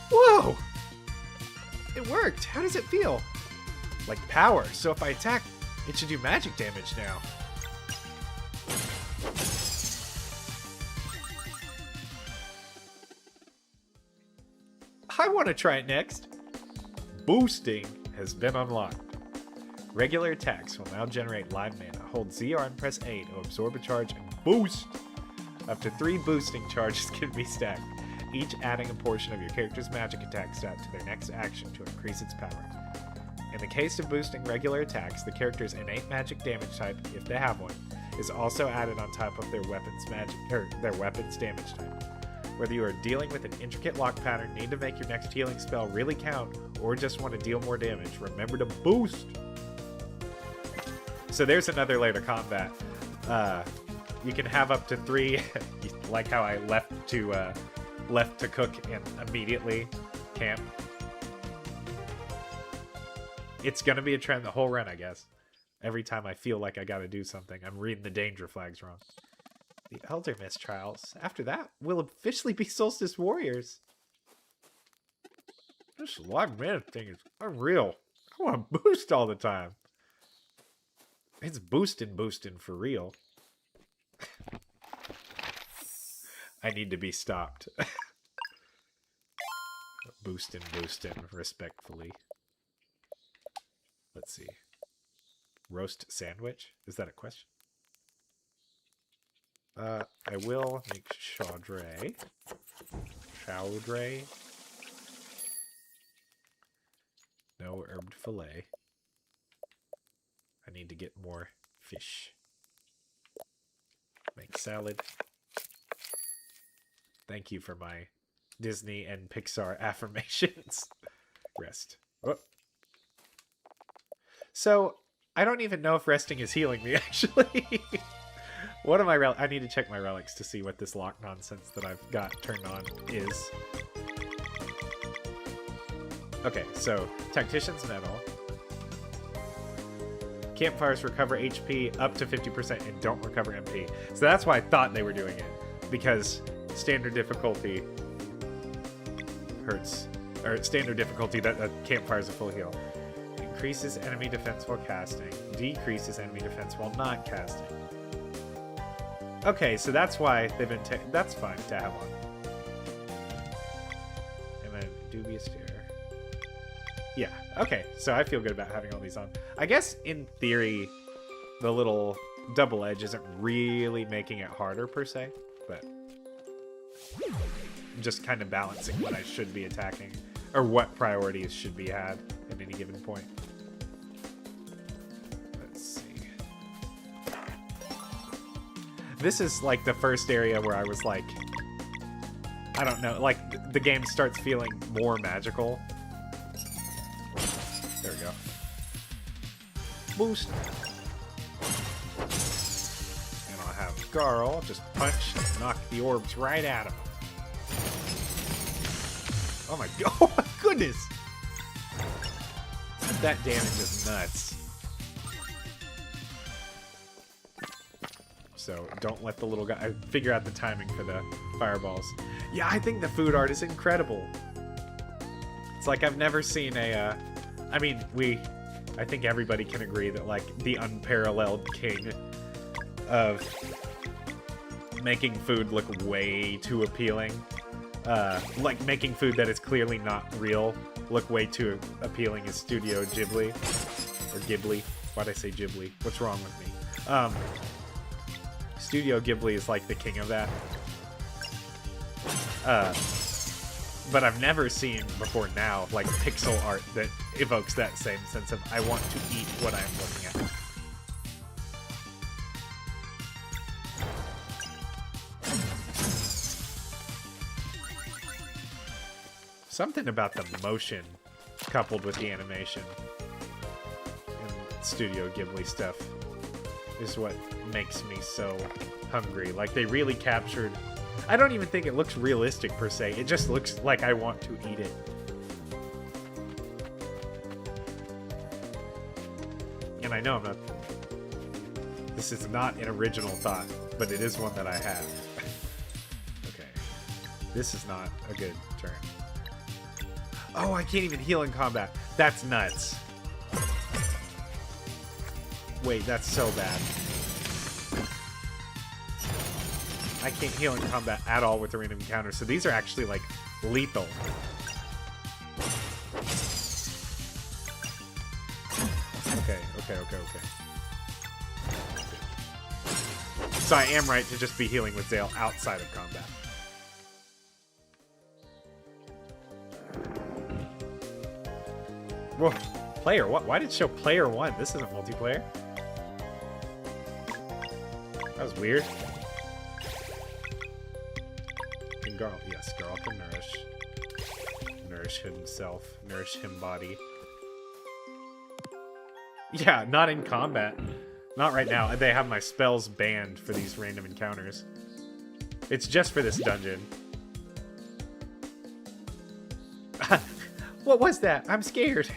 Whoa! It worked. How does it feel? Like power. So if I attack, it should do magic damage now. I want to try it next. Boosting has been unlocked. Regular attacks will now generate live mana. Hold ZR and press A to absorb a charge and boost. Up to 3 boosting charges can be stacked, each adding a portion of your character's magic attack stat to their next action to increase its power. In the case of boosting regular attacks, the character's innate magic damage type, if they have one, is also added on top of their weapon's damage type. Whether you are dealing with an intricate lock pattern, need to make your next healing spell really count, or just want to deal more damage, remember to boost! So there's another layer to combat. You can have up to 3, like how I left to cook and immediately camp. It's gonna be a trend the whole run, I guess. Every time I feel like I gotta do something, I'm reading the danger flags wrong. The Elder Mist trials. After that, we'll officially be Solstice Warriors. This live mana thing is unreal. I want to boost all the time. It's boosting for real. I need to be stopped. boosting, respectfully. Let's see. Roast sandwich? Is that a question? I will make chaudre. No herbed fillet. I need to get more fish. Make salad. Thank you for my Disney and Pixar affirmations. Rest. Oh. So, I don't even know if resting is healing me, actually. What am I need to check my relics to see what this lock nonsense that I've got turned on is. Okay, so Tactician's Medal. Campfires recover HP up to 50% and don't recover MP. So that's why I thought they were doing it. Because standard difficulty hurts. Or standard difficulty, that campfire's a full heal. Increases enemy defense while casting. Decreases enemy defense while not casting. Okay, so that's why they've been that's fine to have on. And then Dubious Stare. Yeah, okay, so I feel good about having all these on. I guess, in theory, the little double edge isn't really making it harder, per se, but I'm just kind of balancing what I should be attacking, or what priorities should be had at any given point. this is like the first area where I was like, I don't know, like the game starts feeling more magical. There we go. Boost. And I'll have Garl just punch and knock the orbs right at him. Oh my god! Oh my goodness! That damage is nuts. So don't let the little guy figure out the timing for the fireballs. Yeah, I think the food art is incredible. It's like I've never seen a. I mean, I think everybody can agree that like the unparalleled king of making food look way too appealing. Like making food that is clearly not real look way too appealing is Studio Ghibli. Or Ghibli. Why'd I say Ghibli? What's wrong with me? Studio Ghibli is like the king of that. But I've never seen before now like pixel art that evokes that same sense of I want to eat what I'm looking at. Something about the motion coupled with the animation in Studio Ghibli stuff is what makes me so hungry. Like, they really captured... I don't even think it looks realistic, per se. It just looks like I want to eat it. And I know I'm not... This is not an original thought, but it is one that I have. Okay. This is not a good turn. Oh, I can't even heal in combat. That's nuts. Wait, that's so bad. I can't heal in combat at all with the random encounters, so these are actually, like, lethal. Okay. So I am right to just be healing with Zale outside of combat. Whoa, player, what? Why did it show player 1? This isn't multiplayer. That was weird. And Garl, yes, Garl can nourish himself, nourish him body. Yeah, not in combat. Not right now. They have my spells banned for these random encounters. It's just for this dungeon. What was that? I'm scared.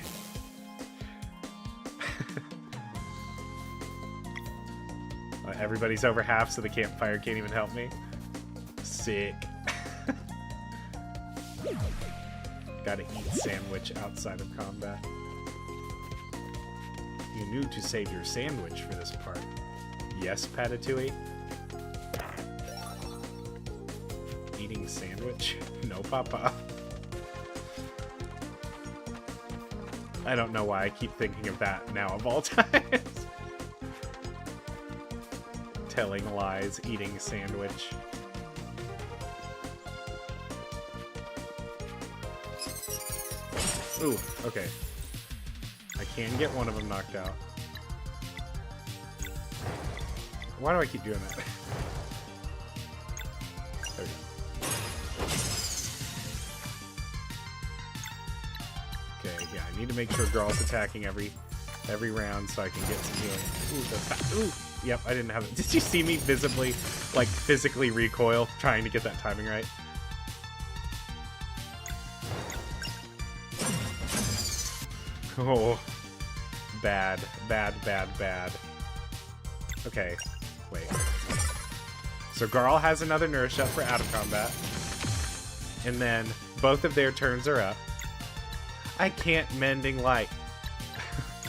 Everybody's over half, so the campfire can't even help me. Sick. Gotta eat sandwich outside of combat. You knew to save your sandwich for this part. Yes, Patatouille? Eating sandwich? No, papa. I don't know why I keep thinking of that now of all times. Telling lies, eating sandwich. Ooh, okay. I can get one of them knocked out. Why do I keep doing that? There we go. Okay, yeah, I need to make sure Garl's attacking every round so I can get some healing. Ooh, that's ooh! Yep, I didn't have it. Did you see me visibly, like, physically recoil trying to get that timing right? Oh. Bad. Okay, wait. So Garl has another nourish up for out of combat. And then both of their turns are up. I can't mending light.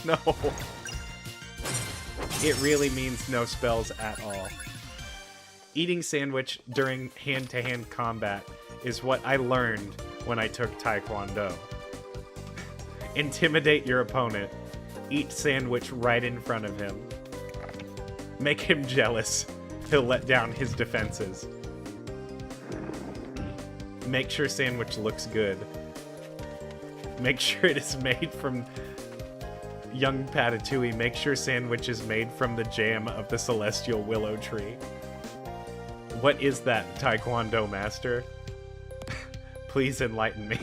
No. It really means no spells at all. Eating sandwich during hand-to-hand combat is what I learned when I took Taekwondo. Intimidate your opponent. Eat sandwich right in front of him. Make him jealous. He'll let down his defenses. Make sure sandwich looks good. Make sure it is made from... Young Patatouille, make sure sandwich is made from the jam of the celestial willow tree. What is that, Taekwondo master? Please enlighten me.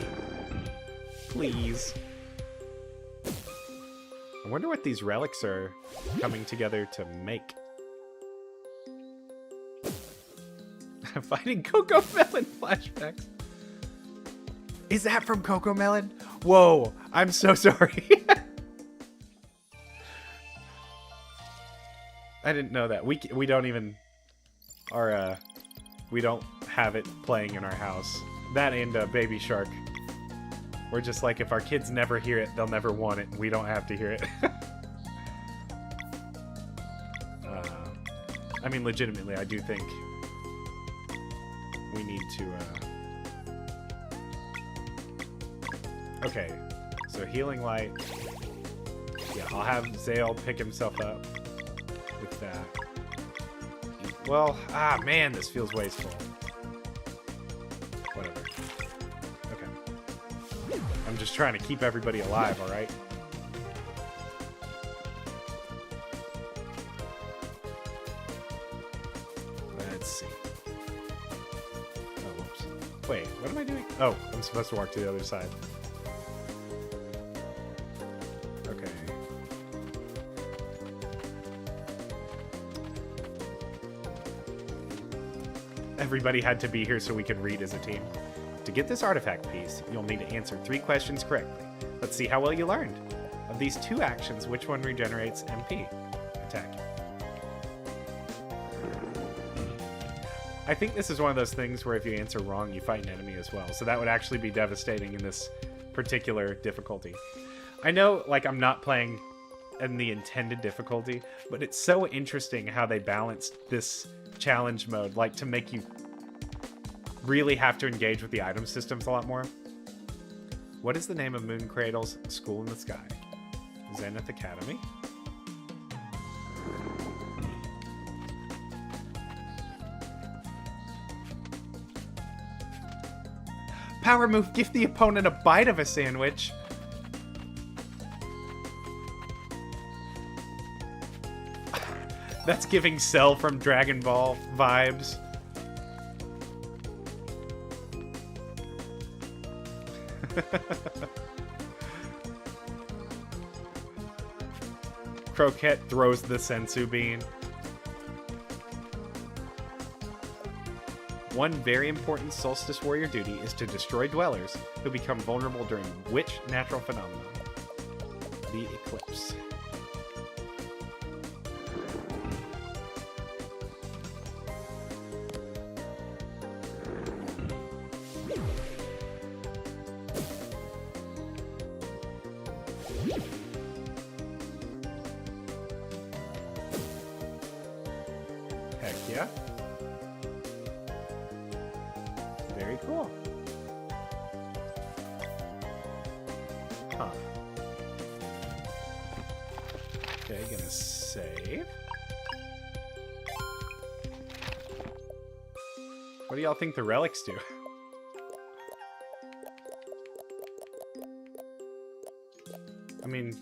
Please. I wonder what these relics are coming together to make. Finding Coco Melon flashbacks. Is that from Coco Melon? Whoa, I'm so sorry. I didn't know that. We don't even we don't have it playing in our house. That and Baby Shark. We're just like, if our kids never hear it, they'll never want it. We don't have to hear it. I mean, legitimately, I do think we need to... Okay, so Healing Light. Yeah, I'll have Zale pick himself up with that. Well, man, this feels wasteful. Whatever. Okay. I'm just trying to keep everybody alive, alright? Let's see. Oh, whoops. Wait, what am I doing? Oh, I'm supposed to walk to the other side. Okay. Everybody had to be here so we could read as a team. To get this artifact piece, you'll need to answer 3 questions correctly. Let's see how well you learned. Of these 2 actions, which one regenerates MP? Attack. I think this is one of those things where if you answer wrong, you fight an enemy as well. So that would actually be devastating in this particular difficulty. I know, like, I'm not playing in the intended difficulty, but it's so interesting how they balanced this challenge mode, like, to make you really have to engage with the item systems a lot more. What is the name of Moon Cradle's school in the sky? Zenith Academy? Power move, give the opponent a bite of a sandwich. That's giving Cell from Dragon Ball vibes. Croquette throws the sensu bean. One very important Solstice Warrior duty is to destroy dwellers who become vulnerable during which natural phenomenon? The eclipse. Heck yeah. Very cool. Huh. Okay, gonna save. What do y'all think the relics do? I mean,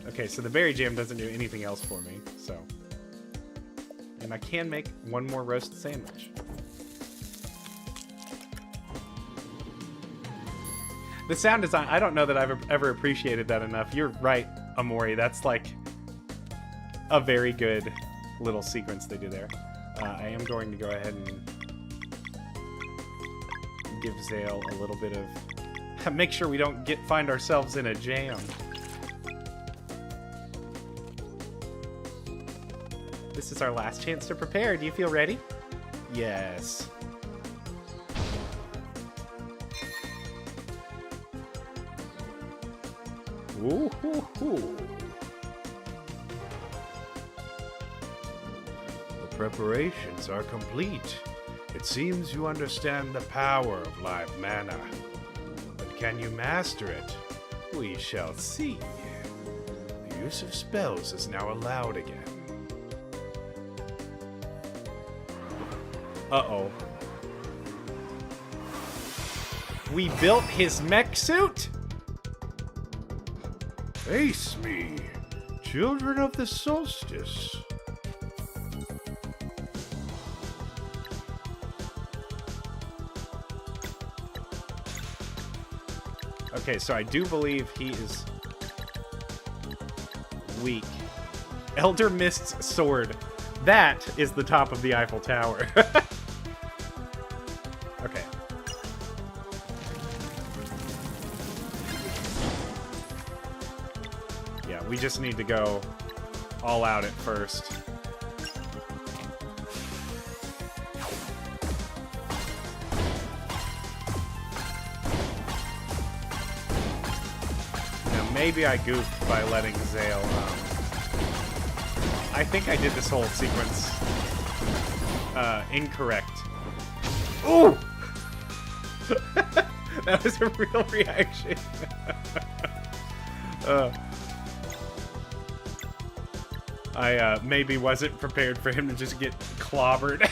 okay, so the berry jam doesn't do anything else for me, so. And I can make one more roast sandwich. The sound design, I don't know that I've ever appreciated that enough. You're right, Amori. That's like a very good little sequence they do there. I am going to go ahead and give Zale a little bit of... Make sure we don't find ourselves in a jam. This is our last chance to prepare. Do you feel ready? Yes. Ooh, hoo, hoo. The preparations are complete. It seems you understand the power of live mana. But can you master it? We shall see. The use of spells is now allowed again. Uh-oh. We built his mech suit? Face me, children of the solstice. Okay, so I do believe he is weak. Elder Mist's sword. That is the top of the Eiffel Tower. Okay. Yeah, we just need to go all out at first. Now, maybe I goofed by letting Zale, I think I did this whole sequence incorrect. Ooh! That was a real reaction. I maybe wasn't prepared for him to just get clobbered.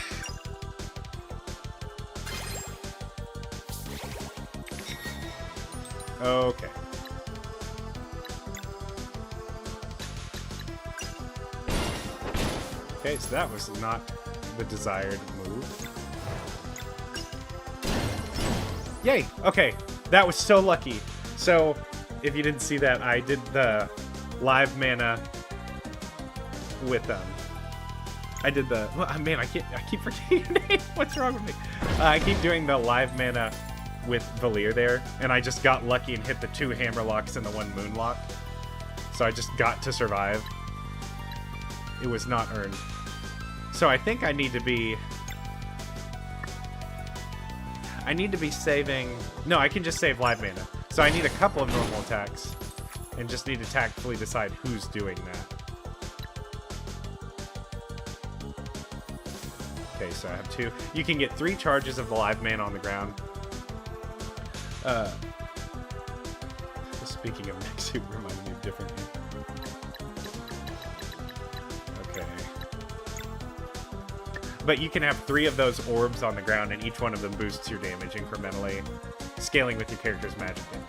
Okay. Okay, so that was not the desired move. Yay! Okay, that was so lucky. So, if you didn't see that, I did the live mana with I did the. Oh, man, I keep forgetting your name. What's wrong with me? I keep doing the live mana with Valir there, and I just got lucky and hit the 2 hammer locks and the 1 moon lock. So I just got to survive. It was not earned. So I think I need to be saving... No, I can just save live mana. So I need a couple of normal attacks. And just need to tactfully decide who's doing that. Okay, so I have 2. You can get 3 charges of the live mana on the ground. Speaking of next suit, reminded me of different... Okay. But you can have 3 of those orbs on the ground, and each one of them boosts your damage incrementally, scaling with your character's magic damage.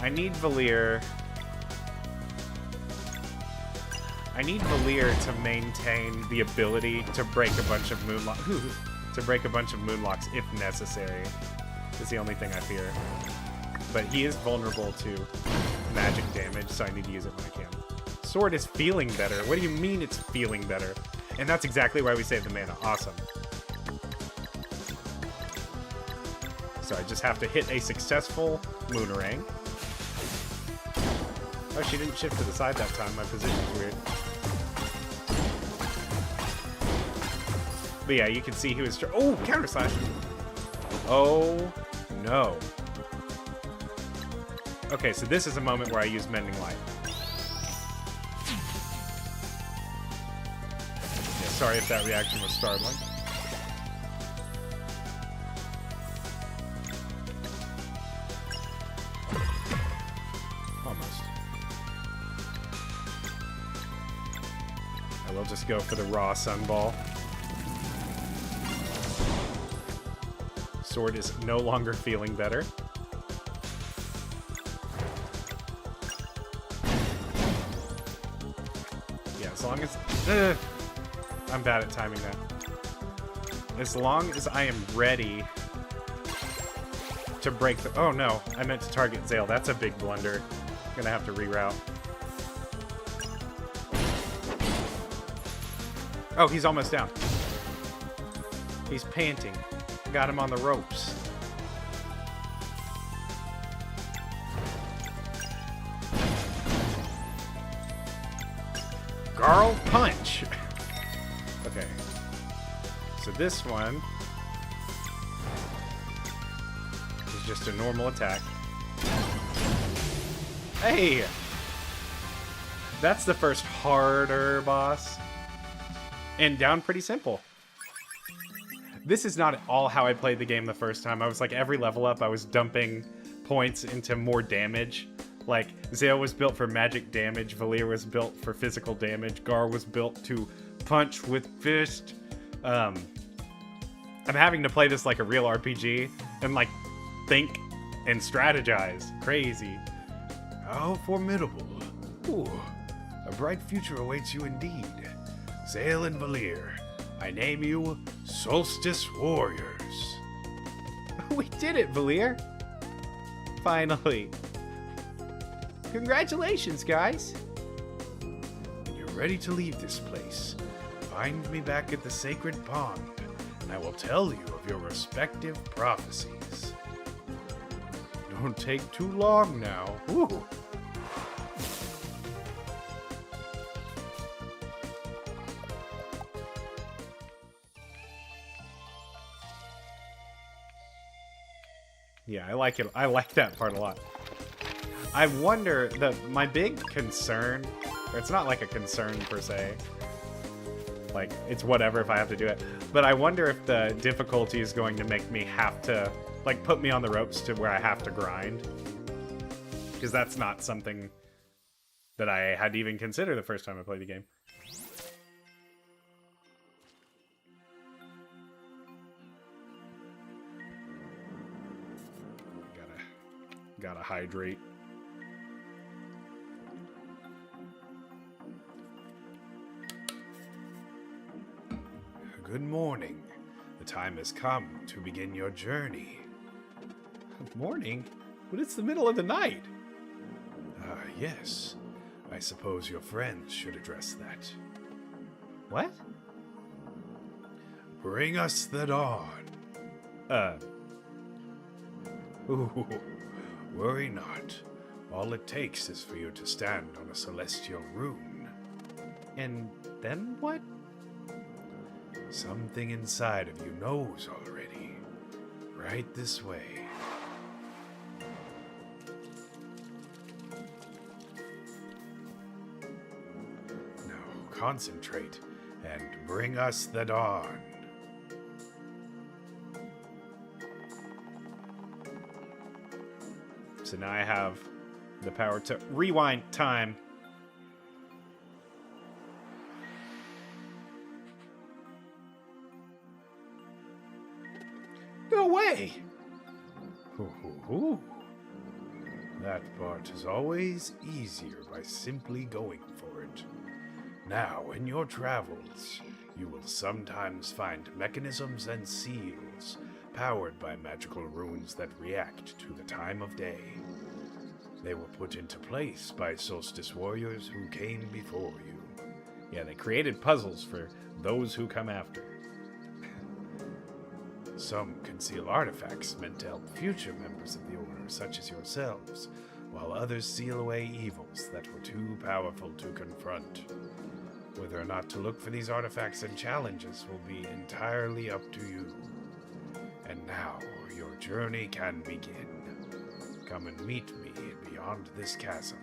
I need Valir. I need Valir to maintain the ability to break a bunch of moonlocks if necessary. Is the only thing I fear. But he is vulnerable to magic damage, so I need to use it when I can. Sword is feeling better. What do you mean it's feeling better? And that's exactly why we saved the mana. Awesome. So I just have to hit a successful Moonerang. Oh, she didn't shift to the side that time. My position's weird. But yeah, you can see he was... Oh, counter slash. Oh, no. Okay, so this is a moment where I use Mending Light. Yeah, sorry if that reaction was startling. Almost. I will just go for the raw Sunball. Sword is no longer feeling better. Yeah, as long as... I'm bad at timing that. As long as I am ready to break the... Oh, no. I meant to target Zale. That's a big blunder. I'm gonna have to reroute. Oh, he's almost down. He's panting. Got him on the ropes. Garl punch. Okay. So this one is just a normal attack. Hey! That's the first harder boss. And down pretty simple. This is not at all how I played the game the first time. I was like, every level up, I was dumping points into more damage. Like, Zale was built for magic damage, Valir was built for physical damage, Gar was built to punch with fist. I'm having to play this like a real RPG and like think and strategize. Crazy. How formidable. Ooh, a bright future awaits you indeed. Zale and Valir, I name you Solstice Warriors. We did it, Valir! Finally. Congratulations, guys! When you're ready to leave this place, find me back at the Sacred Pond, and I will tell you of your respective prophecies. Don't take too long now. Ooh. Yeah, I like it. I like that part a lot. I wonder, my big concern, or it's not like a concern per se, like it's whatever if I have to do it, but I wonder if the difficulty is going to make me have to, like, put me on the ropes to where I have to grind, because that's not something that I had even considered the first time I played the game. Gotta hydrate. Good morning. The time has come to begin your journey. Morning? But it's the middle of the night. Yes. I suppose your friends should address that. What? Bring us the dawn. Ooh, worry not. All it takes is for you to stand on a celestial rune. And then what? Something inside of you knows already. Right this way. Now concentrate and bring us the dawn. So now I have the power to rewind time. No way! Ooh. That part is always easier by simply going for it. Now, in your travels, you will sometimes find mechanisms and seals powered by magical runes that react to the time of day. They were put into place by Solstice Warriors who came before you. Yeah, they created puzzles for those who come after. Some conceal artifacts meant to help future members of the Order, such as yourselves, while others seal away evils that were too powerful to confront. Whether or not to look for these artifacts and challenges will be entirely up to you. And now, your journey can begin. Come and meet me beyond this chasm.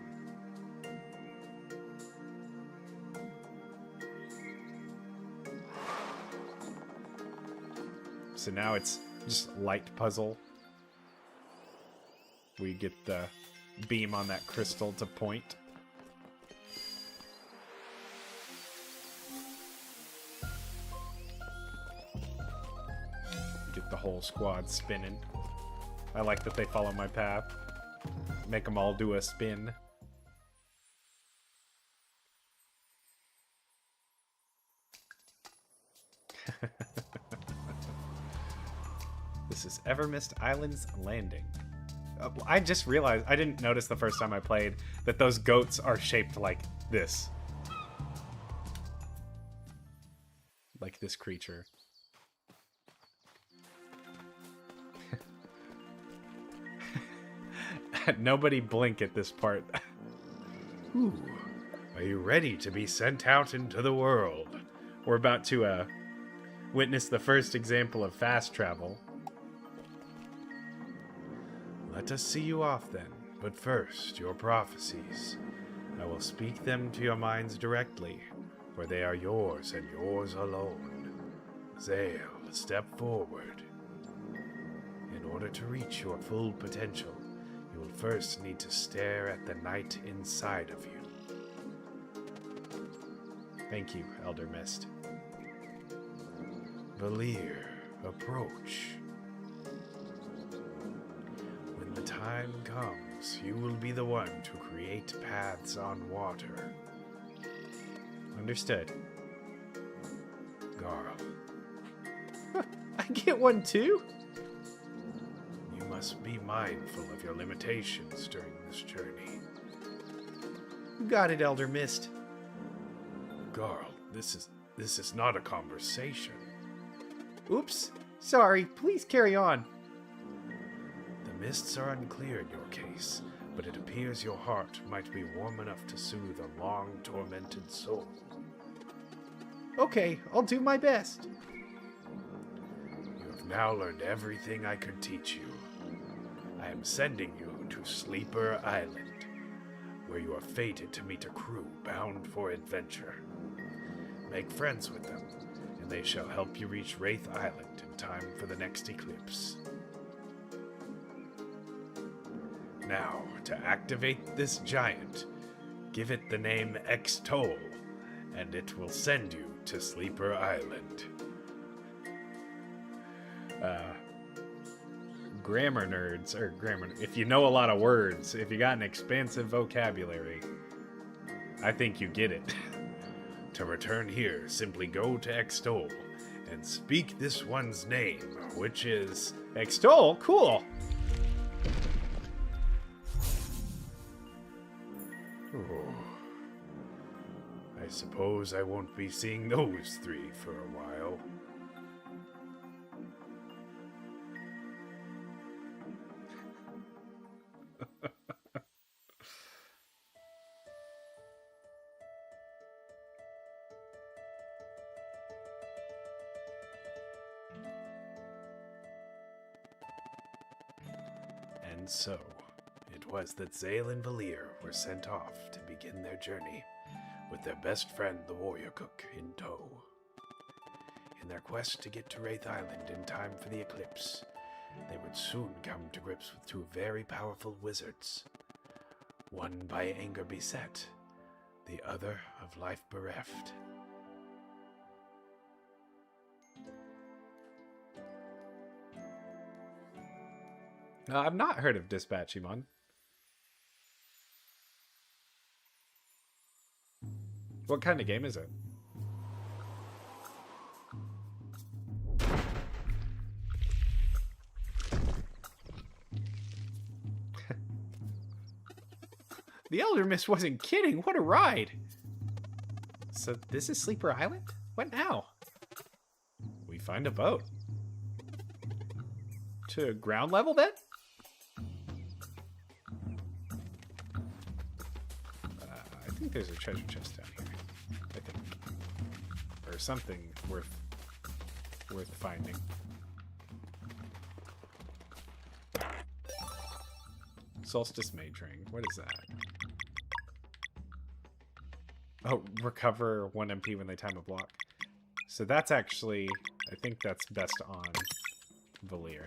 So now it's just light puzzle. We get the beam on that crystal to point. Get the whole squad spinning. I like that they follow my path. Make them all do a spin. This is Evermist Island's Landing. I just realized, I didn't notice the first time I played, that those goats are shaped like this. Like this creature. Nobody blink at this part. Ooh, are you ready to be sent out into the world? We're about to witness the first example of fast travel. Let us see you off then, but first, your prophecies. I will speak them to your minds directly, for they are yours and yours alone. Zale, step forward. In order to reach your full potential, you will first need to stare at the night inside of you. Thank you, Elder Mist. Valir, approach. When the time comes, you will be the one to create paths on water. Understood. Garl, I get one too? you must be mindful of your limitations during this journey. You got it, Elder Mist. Garl, this is not a conversation. Oops. Sorry. Please carry on. The mists are unclear in your case, but it appears your heart might be warm enough to soothe a long tormented soul. Okay, I'll do my best. You have now learned everything I could teach you. I am sending you to Sleeper Island, where you are fated to meet a crew bound for adventure. Make friends with them, and they shall help you reach Wraith Island in time for the next eclipse. Now, to activate this giant, give it the name Extol, and it will send you to Sleeper Island. Grammar nerds, or if you know a lot of words, if you got an expansive vocabulary, I think you get it. To return here, simply go to Extol and speak this one's name, which is... Extol? Cool! Oh, I suppose I won't be seeing those three for a while. And so, it was that Zale and Valir were sent off to begin their journey, with their best friend, the warrior cook, in tow. In their quest to get to Wraith Island in time for the eclipse, they would soon come to grips with two very powerful wizards, one by anger beset, the other of life bereft. No, I've not heard of Dispatchimon. What kind of game is it? The Elder Mist wasn't kidding. What a ride. So this is Sleeper Island? What now? We find a boat. To ground level then? I think there's a treasure chest down here. I think. Or something worth finding. Solstice Mage Ring. What is that? Oh, recover 1 MP when they time a block. So that's actually, I think that's best on Valir.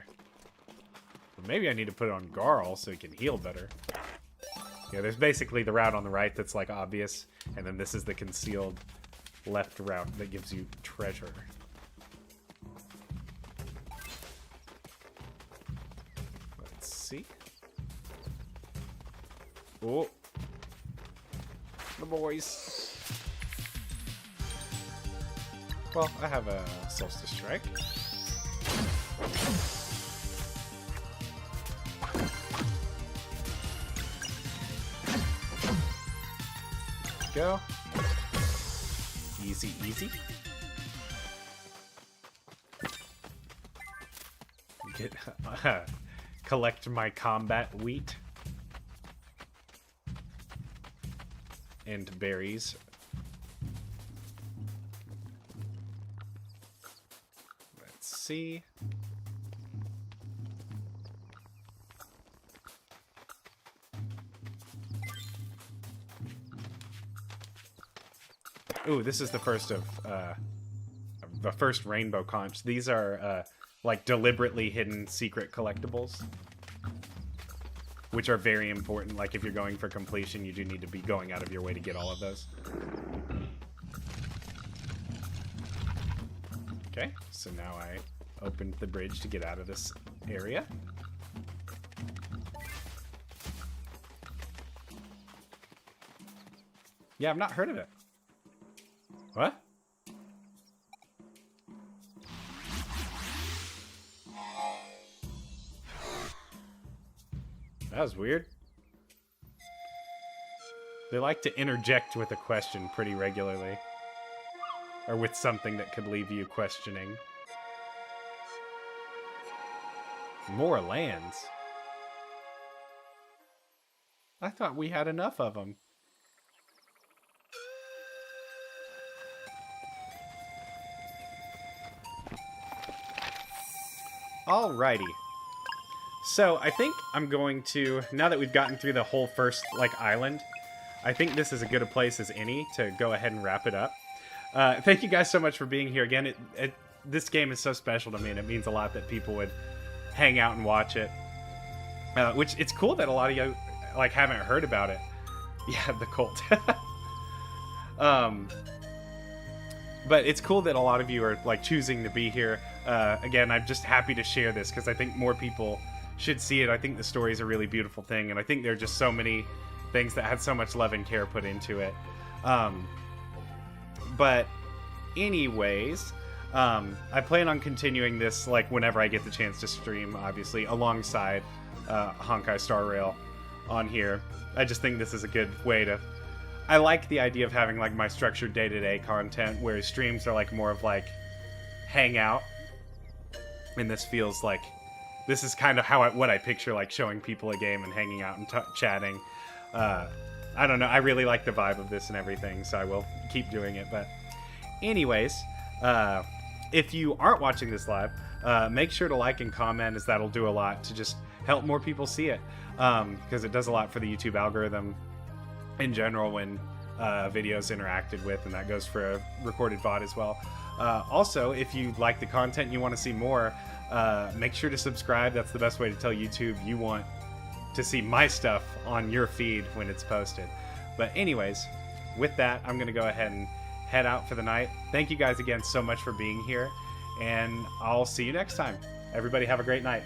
But maybe I need to put it on Garl so he can heal better. Yeah, there's basically the route on the right that's like obvious, and then this is the concealed left route that gives you treasure. Let's see. Oh. The boys. Well, I have a Solstice Strike. Go. Easy, easy. Get collect my combat wheat and berries. Let's see. Ooh, this is the first of the first rainbow conch. These are like deliberately hidden secret collectibles, which are very important. Like if you're going for completion, you do need to be going out of your way to get all of those. Okay, so now I opened the bridge to get out of this area. Yeah, I've not heard of it. What? That was weird. They like to interject with a question pretty regularly. Or with something that could leave you questioning. More lands? I thought we had enough of them. Alrighty. So, I think I'm going to, now that we've gotten through the whole first, like, island, I think this is as good a place as any to go ahead and wrap it up. Thank you guys so much for being here. Again, this game is so special to me, and it means a lot that people would hang out and watch it. Which, it's cool that a lot of you, like, haven't heard about it. Yeah, the cult. But it's cool that a lot of you are, like, choosing to be here. Again, I'm just happy to share this, because I think more people should see it. I think the story is a really beautiful thing, and I think there are just so many things that had so much love and care put into it. But anyways, I plan on continuing this, like, whenever I get the chance to stream, obviously, alongside Honkai Star Rail on here. I just think this is a good way to... I like the idea of having, like, my structured day-to-day content, whereas streams are, like, more of, like, hangout. And this feels like... This is kind of how what I picture, like, showing people a game and hanging out and chatting. I don't know. I really like the vibe of this and everything, so I will keep doing it. But anyways, if you aren't watching this live, make sure to like and comment, as that'll do a lot to just help more people see it. Because it does a lot for the YouTube algorithm in general when videos interacted with, and that goes for a recorded VOD as well. Also, if you like the content and you want to see more, make sure to subscribe. That's the best way to tell YouTube you want to see my stuff on your feed when it's posted. But anyways, with that, I'm going to go ahead and head out for the night. Thank you guys again so much for being here, and I'll see you next time. Everybody have a great night.